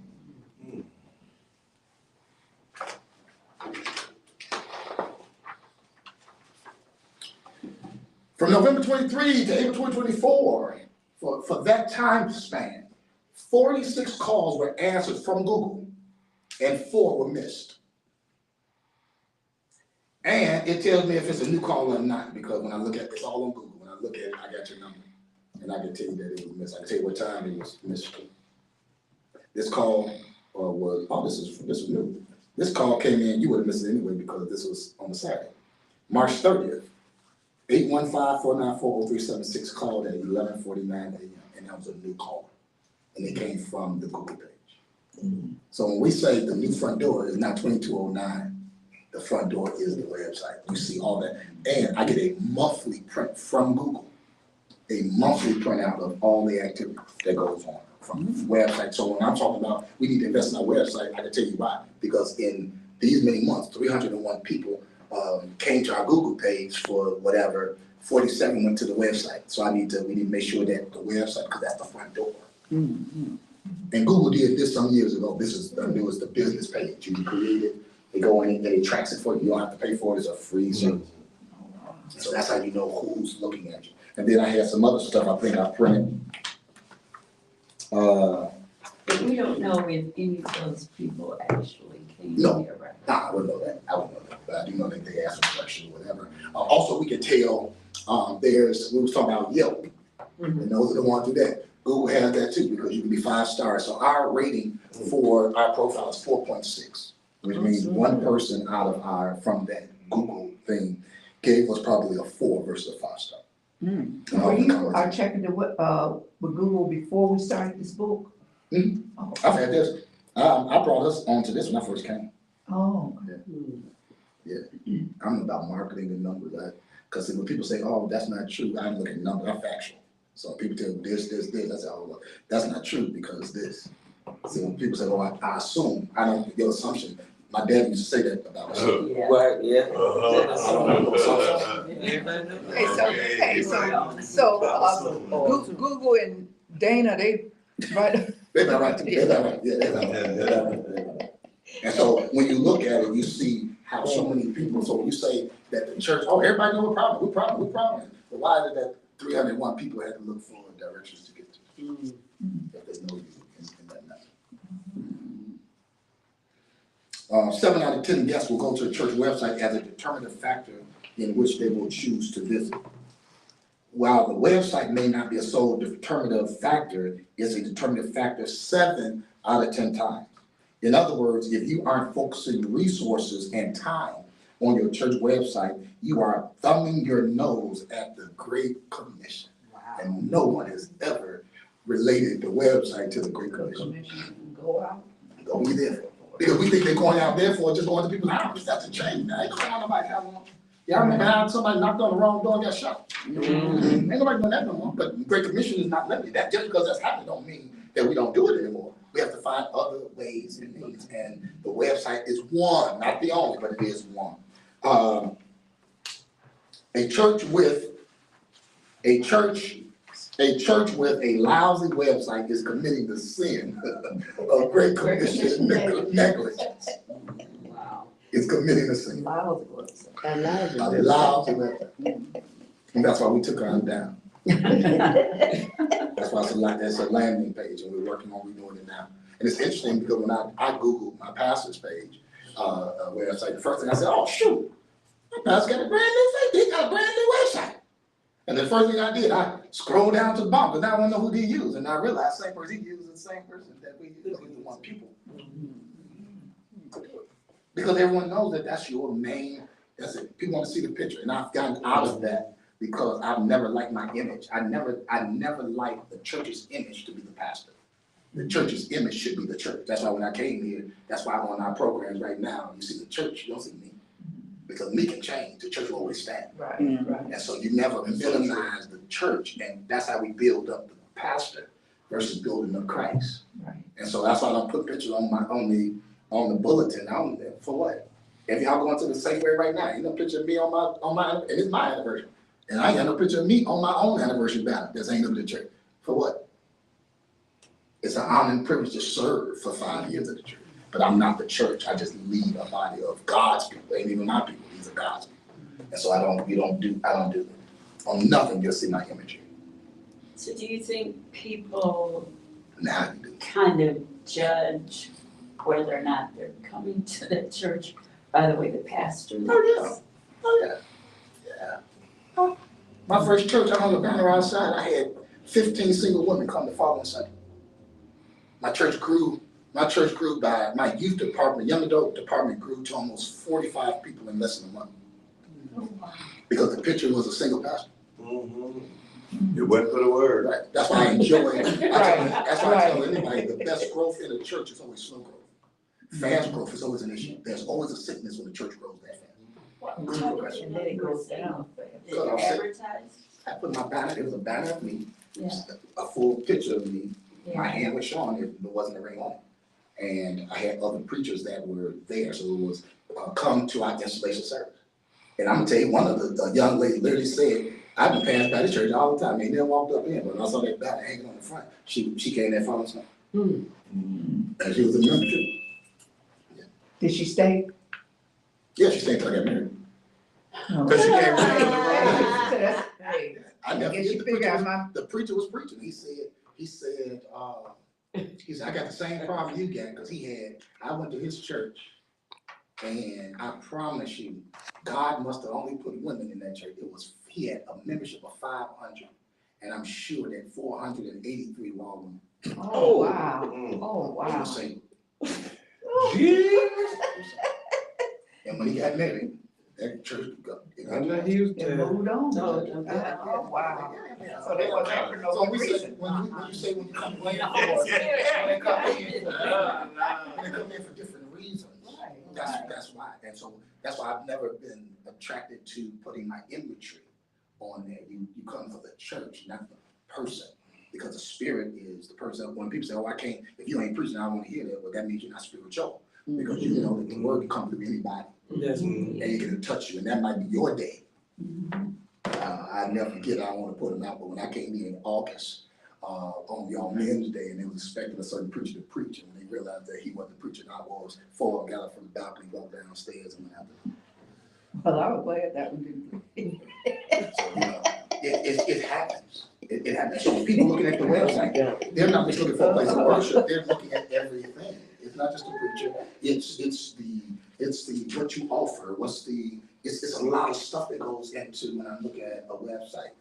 From November 23 to April 2024, for that time span, 46 calls were answered from Google and 4 were missed. And it tells me if it's a new call or not, because when I look at it, it's all on Google. When I look at it, I got your number. And I can tell you that it was missed. I can tell you what time it was missed. This call was, this was new. This call came in, you would have missed it anyway because this was on the Saturday. March 30th, 815-494-0376 called at 11:49 a.m. and that was a new call. And it came from the Google page. So when we say the new front door is not 2209, the front door is the website. You see all that. And I get a monthly print from Google, a monthly printout of all the activity that goes on from the website. So when I'm talking about we need to invest in our website, I can tell you why. Because in these many months, 301 people came to our Google page for whatever, 47 went to the website. So we need to make sure that the website, because that's the front door. And Google did this some years ago. This is the newest, the business page. You can create it, they go in and it tracks it for you. You don't have to pay for it, it's a free service. So that's how you know who's looking at you. And then I had some other stuff I think I printed. We don't know if any of those people actually came No. here, right? Nah, I wouldn't know that. But I do know that they asked a question or whatever. Also, we can tell, we was talking about Yelp. And those are the ones who do that. Google has that too, because you can be 5 stars. So our rating for our profile is 4.6, which means one person out of from that Google thing gave us probably a 4 versus a 5 star. Were you checking with Google before we started this book? Mhm. Oh, I've had this, I brought us onto this when I first came. oh, I'm about marketing and numbers, cause when people say, oh, that's not true, I'm looking at numbers, I'm factual. So people tell me this, I say, oh, well, that's not true because this. See, when people say, oh, I assume, I don't, your assumption, my dad used to say that about us. Yeah. Right, yeah. I don't know assumptions. Everybody know that. Google and Dana, they, right? They're not right, they're not right, yeah, they're not right, they're not right, they're not right. And so when you look at it, you see how so many people, so when you say that the church, oh, everybody know we're problem. But why did that 301 people had to look for directions to get to? If they know you in that matter. 7 out of 10 guests will go to the church website as a determinative factor in which they will choose to visit. While the website may not be a sole determinative factor, it's a determinative factor 7 out of 10 times. In other words, if you aren't focusing resources and time on your church website, you are thumbing your nose at the Great Commission. And no one has ever related the website to the Great Commission. Go out. Go be there. Because we think they're going out there for just going to people's houses. That's a change. Now, ain't going on nobody's house. Y'all remember how somebody knocked on the wrong door and got shot? Ain't nobody doing that no more. But the Great Commission is not limited. That just because that's happening don't mean that we don't do it anymore. We have to find other ways and means. And the website is one, not the only, but it is one. A church with a lousy website is committing the sin of Great Commission negligence. Wow. It's committing a sin. Lousy website. A lousy website. And that's why we took her down. That's why it's a landing page, and we're working on redoing it now. And it's interesting because when I Googled my pastor's page, website, the first thing I said, oh shoot, my pastor got a brand new face, he got a brand new website. And the first thing I did, I scrolled down to the bottom, because now I want to know who he used, and I realized the same person he used is the same person that we use. We want people. Because everyone knows that that's your main, that's it. People want to see the picture, and I've gotten out of that because I've never liked my image. I never liked the church's image to be the pastor. The church's image should be the church. That's why when I came here, that's why I'm on our programs right now. You see the church, you don't see me. Because me can change, the church will always stand. Right, right. And so you never villainize the church, and that's how we build up the pastor versus building up Christ. Right. And so that's why I don't put pictures on the bulletin on there. For what? If y'all going to the sanctuary right now, ain't no picture of me on my and it's my anniversary. And I ain't got no picture of me on my own anniversary banner that's hanging up in the church. For what? It's an honor and privilege to serve for 5 years at the church. But I'm not the church. I just lead a body of God's people. Ain't even my people. These are God's people. And so I don't do that. On nothing, you'll see my image here. So do you think people Now you do. kind of judge whether or not they're coming to the church by the way the pastor looks? Oh yeah. Yeah. My first church, I hung a banner outside. I had 15 single women come the following Sunday. My church grew by, my youth department, young adult department grew to almost 45 people in less than a month. Oh, wow. Because the picture was a single pastor. It went for the word. Right. That's why I enjoy it. That's why I tell Right. anybody the best growth in a church is always slow growth. Fast growth is always an issue. There's always a sickness when the church grows that fast. And then it goes down. Did you advertise? I put my banner, there was a banner of me, Yeah. a full picture of me. My Yeah. hand was showing it, there wasn't a ring on it. And I had other preachers that were there, so it was come to our installation service. And I'm gonna tell you, one of the young ladies literally said, I've been passing by this church all the time, they never walked up in, but I saw that banner hanging on the front. She came there following us. And she was a member too. Did she stay? Yeah, she stayed till I got married. Cause she came right in the room. Hey, I never guess did. you The figure out preacher, the preacher was preaching. He said, I got the same problem you got, because I went to his church, and I promise you, God must have only put women in that church. He had a membership of 500, and I'm sure that 483 were all women. Oh, wow. Mm. Oh, He wow. was single. And when he got married, That church could go. I know he was It there. moved on. No, no, yeah. Oh, wow. So they wasn't after no So good we say, reason. when you say when you come in for, when they come in for different reasons, that's why. And so that's why I've never been attracted to putting my imagery on there. You come for the church, not the person. Because the spirit is the person. When people say, oh, I can't, if you ain't preaching, I don't want to hear that, well, that means you're not spiritual. Because you know that the word can come through anybody Yes. and it can touch you, and that might be your day. I never forget, I don't want to put them out, but when I came in August, on Men's Day, and they was expecting a certain preacher to preach, and when they realized that he wasn't preaching, I was, four of them got up from the balcony, walked downstairs, and went out there. Well, I was glad that one didn't. So, you know, it happens. It happens. So people looking at the website, they're not just looking for a place of worship, they're looking at everything. It's not just the preacher, it's the what you offer, it's a lot of stuff that goes into when I look at a website.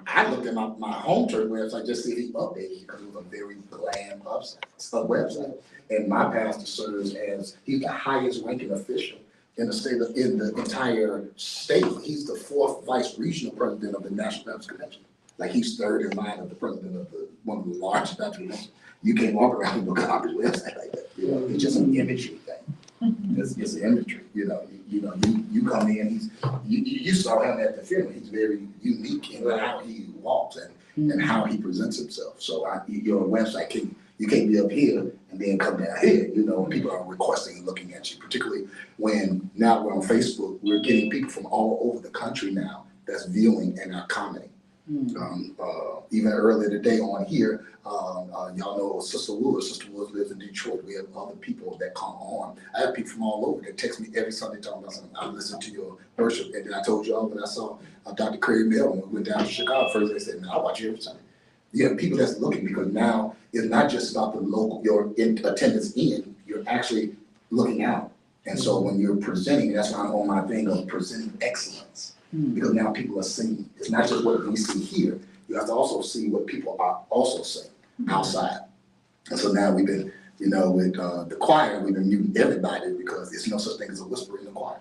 I looked at my home church website just to see if he updated because it was a very bland website. And my pastor serves as, he's the highest ranking official in the entire state. He's the 4th vice regional president of the National Baptist Convention. Like he's 3rd in line of the president of one of the largest Baptist conventions. You can't walk around and look at his website like that. You know, it's just an imagery thing. It's imagery. You you come in. You saw him at the funeral. He's very unique in how he walks and how he presents himself. So your website you can't be up here and then come down here. You know, when people are requesting and looking at you, particularly when now we're on Facebook, we're getting people from all over the country now that's viewing and are commenting. Even earlier today on here, y'all know Sister Woods. Sister Woods lives in Detroit. We have other people that come on. I have people from all over that text me every Sunday talking about something. I listen to your worship, and then I told y'all when I saw Dr. Craig Melvin, we went down to Chicago first. They said, "Man, I watch you every Sunday." You have people that's looking because now it's not just about the local, your attendance in. You're actually looking out, and so when you're presenting, that's why I'm on my thing of presenting excellence. Because now people are seeing, it's not just what we see here, you have to also see what people are also saying outside. And so now we've been, with the choir, we've been muting everybody because there's no such thing as a whisper in the choir.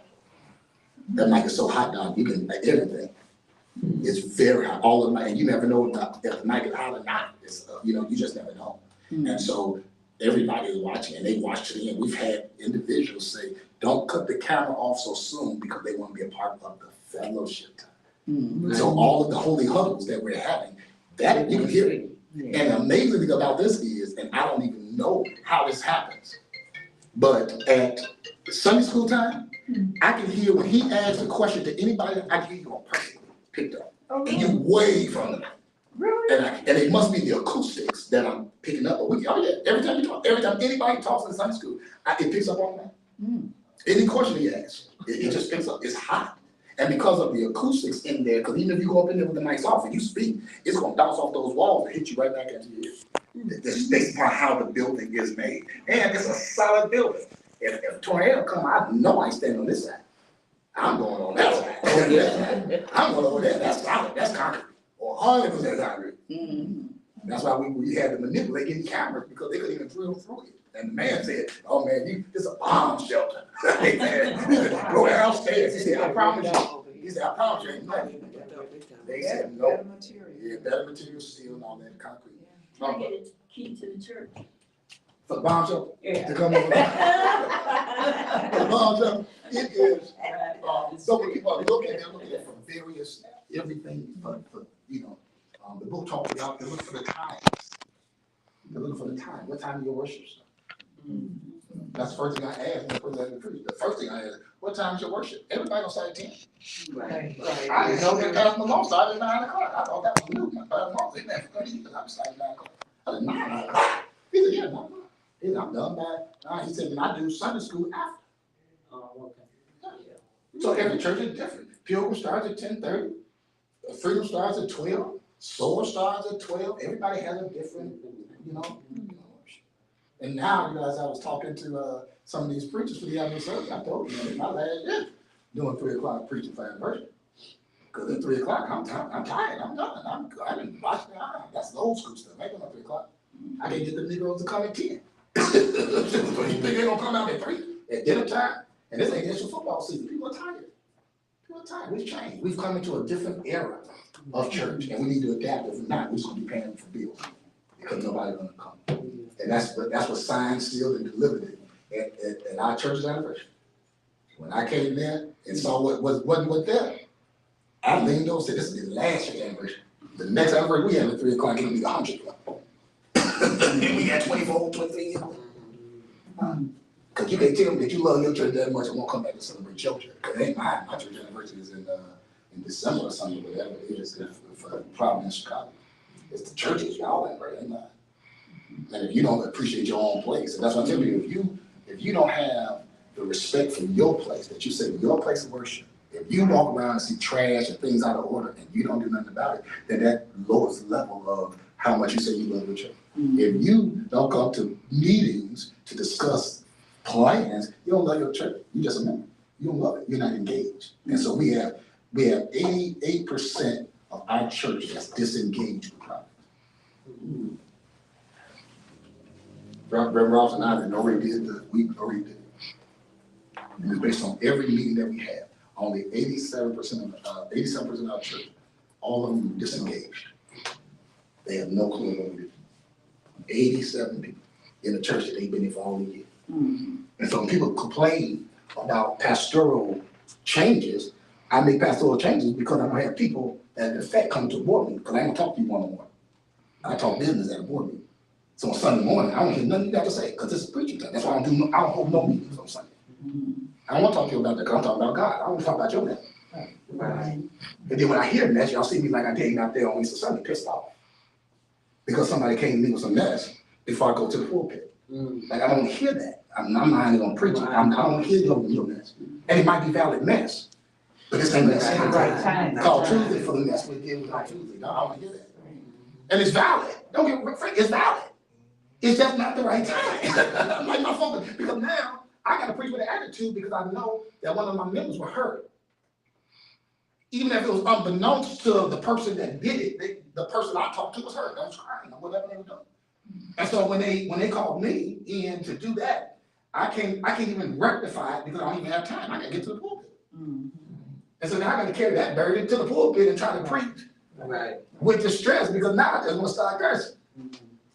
That mic is so hot, dog, you can, like everything. It's very hot, all of the mic, and you never know if the mic is hot or not. It's, you just never know. And so everybody is watching, and they watch to the end. We've had individuals say, don't cut the camera off so soon because they want to be a part of the fellowship time. So all of the holy huddles that we're having, that you can hear it. And the amazing thing about this is, and I don't even know how this happens, but at Sunday school time, I can hear when he asks a question to anybody, I can hear you on perfectly picked up. And you way from them. Really? And it must be the acoustics that I'm picking up. Every time you talk, every time anybody talks in Sunday school, it picks up on that. Any question he asks, it just picks up. It's hot. And because of the acoustics in there, because even if you go up in there with the mics off and you speak, it's going to bounce off those walls and hit you right back into your ears. That's based upon how the building is made. And it's a solid building. If a tornado come, I know I stand on this side. I'm going on that side. I'm going over there. That's solid. That's concrete. Or 100% concrete. That's why we had to manipulate getting cameras because they couldn't even drill through it. And the man said, "Oh man, this is a bomb shelter." Hey man, go downstairs. He said, "I promise you." He said, "I promise you ain't nothing." They said, "No." Better material. Yeah, better material, steel, and all that concrete. Can I get a key to the church? For the bomb shelter Yeah. to come over. The bomb shelter, it is. So when people are looking, they're looking at from various everything. The book talks about they look for the times. They're looking for the time. What time do your worship start? That's the first thing I asked. The first thing I asked, what time is your worship? Everybody gonna start at 10. Right. I didn't know that Pastor Malone started at 9 o'clock. I thought that was new. My Pastor Malone said, "Man, for 30 years, I'm starting at 9 o'clock." I said, 9 o'clock. He said, "Yeah, 9 o'clock." He said, "I'm done by." He said, "And I do Sunday school after." So every church is different. Pilgrim starts at 10:30. Freedom starts at 12. Soul starts at 12. Everybody has a different, And now, I was talking to some of these preachers for the annual service. I told them, my last year doing 3 o'clock preaching for anniversary. Because at 3 o'clock, I'm tired. I'm done. I didn't watch the eye. That's the old school stuff. I ain't going at 3 o'clock. I can't get the Negroes to come at 10. So you think they're going to come out at 3 at dinner time And this ain't just football season. People are tired. We've changed. We've come into a different era of church, and we need to adapt. If not, we're just gonna be paying for bills because nobody's gonna come. And that's what signed, sealed, and delivered it at our church's anniversary. When I came there and saw what there, I leaned over and said, "This is the last year's anniversary. The next anniversary we have at 3 o'clock, it'll be the 100th one." And we got 24, 23 years. Cause you can't tell me that you love your church that much and won't come back to celebrate your church. Cause it ain't mine. My church anniversary is in December or something, whatever it is, for Providence, Chicago. It's the churches, y'all anniversary, ain't mine. And if you don't appreciate your own place, and that's what I tell you, if you don't have the respect for your place, that you say your place of worship, if you walk around and see trash and things out of order and you don't do nothing about it, then that lowers the level of how much you say you love your church. If you don't come to meetings to discuss plans, you don't love your church. You just a member. You don't love it. You're not engaged. And so we have 88% of our church that's disengaged with Providence. Reverend Ross and I didn't already did it. We already did it. And it's based on every meeting that we have. Only 87% of our church, all of them disengaged. They have no clue what we do. 87 people in a church that they've been in for all the years. And so when people complain about pastoral changes, I make pastoral changes because I don't have people that in effect come to a board meeting, because I don't talk to you one-on-one. I talk business at a board meeting. So on Sunday morning, I don't hear nothing you got to say, because this is preaching time. That's why I don't hold no meetings on Sunday. I don't want to talk to you about that, because I'm talking about God. I want to talk about your mess. Right. And then when I hear mess, y'all see me like I did out there on Easter Sunday, pissed off. Because somebody came to me with some mess before I go to the pulpit. Like, I don't hear that. I'm not gonna preach it. I don't hear your mess. And it might be valid mess, but this ain't mess. Right time. Call Tuesday for the mess we did on Tuesday. No, I don't hear that. And it's valid. Don't get frank, it's valid. It's just not the right time. Like my phone, because now I gotta preach with an attitude because I know that one of my members were hurt. Even if it was unbeknownst to the person that did it, the person I talked to was hurt. I was crying or whatever they were doing. And so when they called me in to do that, I can't even rectify it because I don't even have time. I gotta get to the pulpit. And so now I gotta carry that burden to the pulpit and try to preach with distress because now I just want to start cursing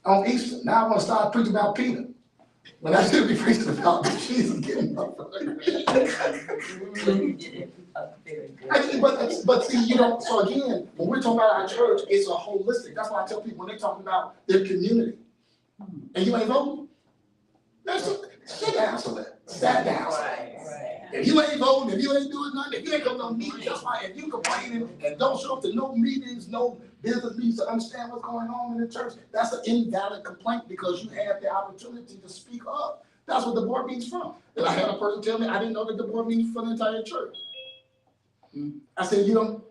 on Easter. Now I want to start preaching about Peter. When I should be preaching about Jesus getting up. But see, you know, so again, when we're talking about our church, it's a holistic. That's why I tell people when they talk about their community, and you ain't voting, sit down, sat down. If you ain't voting, if you ain't doing nothing, if you ain't coming to no meetings, that's why if you complaining and don't show up to no meetings, no business meetings to understand what's going on in the church, that's an invalid complaint because you have the opportunity to speak up. That's what the board meeting's from. And I had a person tell me I didn't know that the board meeting's for the entire church. I said, you've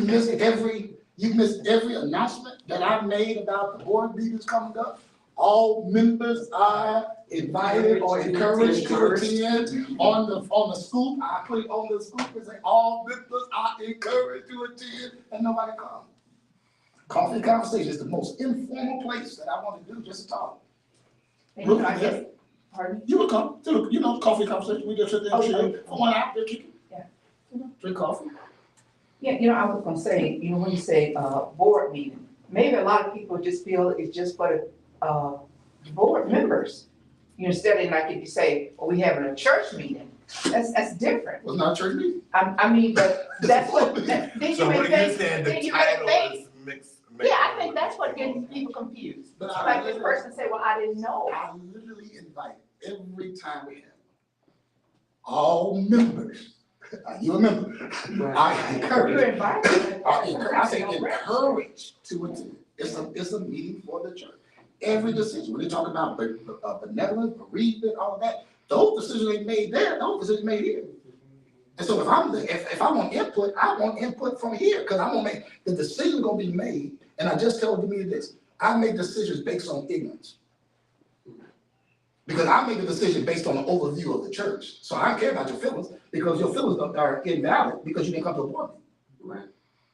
missed every announcement that I've made about the board meetings coming up. All members are invited or encouraged to attend. On the scoop, I put it on the scoop and say all members are encouraged to attend, and nobody comes. Coffee conversation is the most informal place that I want to do, just to talk. And you know, I guess, pardon? You would come to the, coffee conversation. We just sit there and chill for 1 hour, they're kicking. Yeah. Drink coffee. Yeah, I was gonna say, when you say, board meeting, maybe a lot of people just feel it's just for the, board members. Instead of like if you say, well, we having a church meeting, that's different. Well, not a church meeting. I mean, but that's what, then you So may when you think, saying then the you may title think, is mixed. yeah, I think that's what gets people confused. But Like this person say, well, I didn't know. I literally invite every time we have all members. You remember? I You're encourage. invited. I say encourage to attend. It's a meeting for the church. Every decision, when they talk about benevolence, bereavement, all of that, those decisions ain't made there, those decisions made here. And so if I want input, I want input from here, because I'm gonna make, the decision gonna be made, and I just told me this, I make decisions based on ignorance. Because I make a decision based on an overview of the church. So I don't care about your feelings, because your feelings are invalid because you didn't come to a board meeting. Right.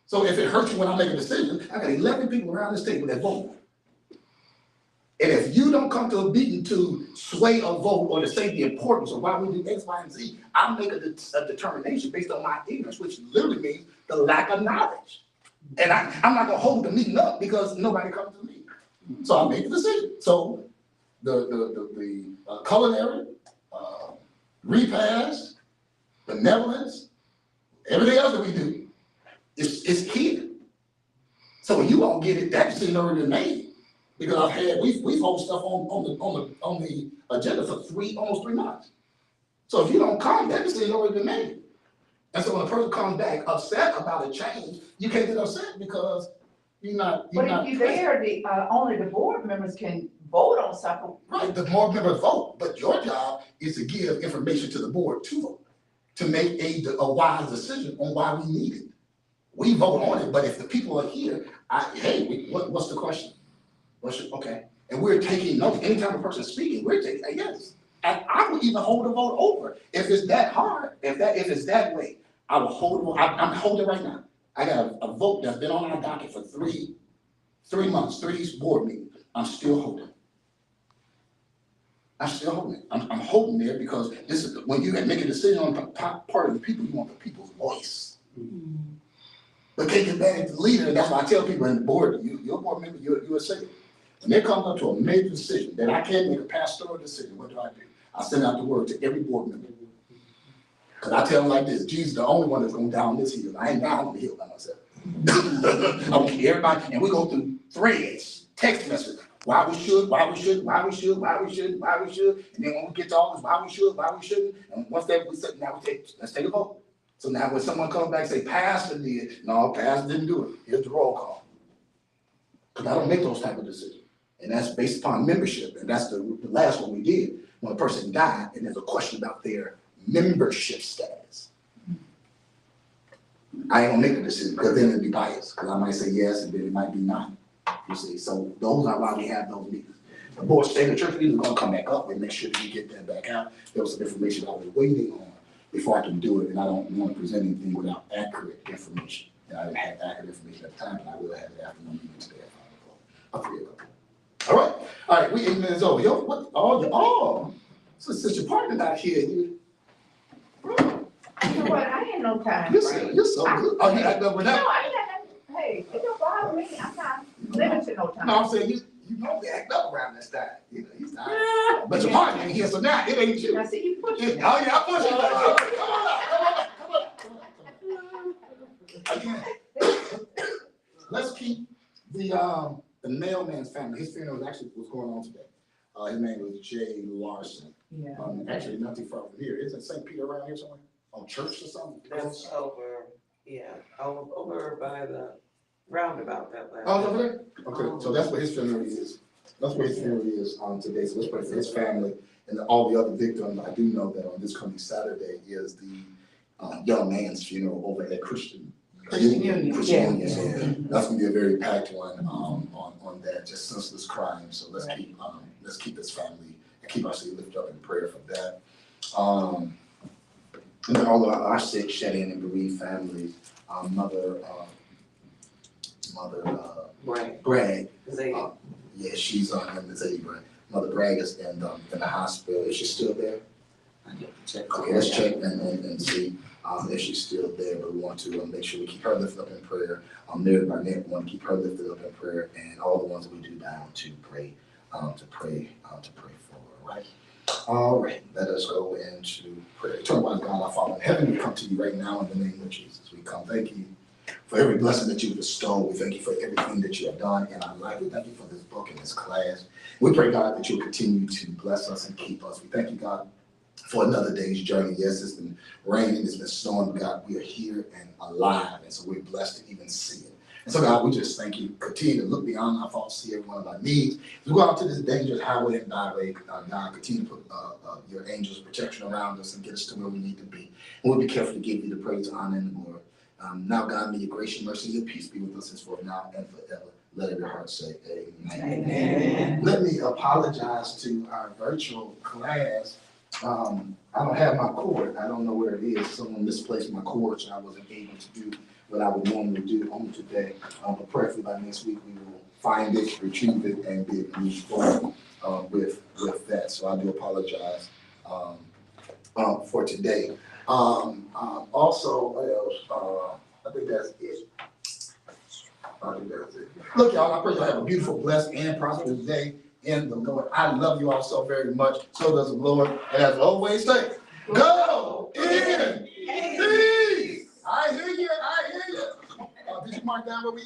So if it hurts you when I make a decision, I got 11 people around this table that vote. And if you don't come to a meeting to sway a vote or to say the importance of why we do X, Y, and Z, I'll make a determination based on my ignorance, which literally means the lack of knowledge. And I'm not gonna hold the meeting up because nobody comes to the meeting. So I make a decision. So the culinary, repast, benevolence, everything else that we do is here. So when you won't get it, that decision already been made. Because we've hold stuff on the agenda for almost 3 months. So if you don't come, that decision already been made. And so when a person comes back upset about a change, you can't get upset because you're not. But if you're there, only the board members can vote on something. Right, the more members vote, but your job is to give information to the board to vote, to make a wise decision on why we need it. We vote on it, but if the people are here, what's the question? Okay, and we're taking notes. Anytime a person's speaking, we're taking a yes. And I would even hold the vote over. If it's that hard, if it's that way, I will hold the vote. I'm holding right now. I got a vote that's been on our docket for three months, 3 board meetings. I'm still holding. I'm holding there because this is when you make a decision on part of the people, you want the people's voice. But they get back to the leader, and that's why I tell people in the board, your board member, you're a savior. When they come up to a major decision that I can't make a pastoral decision, what do? I send out the word to every board member. Because I tell them like this, Jesus is the only one that's going down this hill. I ain't down on the hill by myself. I want everybody, and we go through threads, text messages, why we should, and then when we get to all this, why we shouldn't, and once that we said, now let's take a vote. So now when someone comes back and say, Pastor did, no, Pastor didn't do it. Here's the roll call. Because I don't make those type of decisions. And that's based upon membership. And that's the last one we did. When a person died and there's a question about their membership status. I ain't gonna make the decision because then it'd be biased. Because I might say yes and then it might be not. You see, so those are why we have those meetings. The board state the church leaders are gonna come back up and make sure that we get that back out. There was some information I was waiting on before I can do it, and I don't want to present anything without accurate information. And I didn't have accurate information at the time, but I will have it after the meeting today at 5 o'clock. All right, we 8 minutes over. Yo, what, since your partner not here, You know what, I ain't no time. you're so good. Oh, you got done with No, that? I ain't got nothing, hey, it don't bother me, I'm not limited no time. No, I'm saying you normally act up around this time. You know, he's not. But your partner ain't here, so now it ain't you. I see you Oh, pushing. yeah, I push you. Come on. Again, let's keep the mailman's family. His funeral actually was going on today. His name was Jay Larson. Yeah. Actually, not too far from here. Isn't St. Peter around here somewhere? On Church or something? That's over by the roundabout that way. Oh, it's over there? Okay, so that's where his funeral is. That's where his funeral is today. So let's pray for his family and all the other victims. I do know that on this coming Saturday is the young man's funeral over at Christian Union. Yeah. So that's gonna be a very packed one on that, just senseless crime. So let's keep his family and keep our city lifted up in prayer for that. And then all of our sick, shed in, and bereaved families, Mother Bragg. Yeah, she's on Zayden Bragg. Mother Bragg is in the hospital. Is she still there? I need to check. Okay, let's check and see if she's still there. But we want to make sure we keep her lifted up in prayer. Mary Barnett, we want to keep her lifted up in prayer, and all the ones that we do down to pray for. Right. All right, let us go into prayer. Eternal wise God, our Father in heaven, we come to you right now in the name of Jesus. We come, thank you for every blessing that you bestow. We thank you for everything that you have done in our life. We thank you for this book and this class. We pray, God, that you'll continue to bless us and keep us. We thank you, God, for another day's journey. Yes, it's been raining, it's been snowing, but God, we are here and alive, and so we're blessed to even see it. And so, God, we just thank you. Continue to look beyond our faults, see every one of our needs. As we go out to this dangerous highway and byway, God, continue to put your angels of protection around us and get us to where we need to be. And we'll be careful to give you the praise, honor, and the glory. Now, God, may your grace, your mercy, and your peace be with us henceforth, now and forever. Let every heart say amen. Amen. Let me apologize to our virtual class. I don't have my cord. I don't know where it is. Someone misplaced my cord, so I wasn't able to do what I would normally do on today. But prayerfully by next week, we will find it, retrieve it, and be able to move forward with that. So I do apologize for today. Also, what else? I think that's it. Look, y'all, I pray y'all have a beautiful, blessed, and prosperous day in the Lord. I love you all so very much. So does the Lord. And as I always say, go in peace. I hear you. Did you mark down where we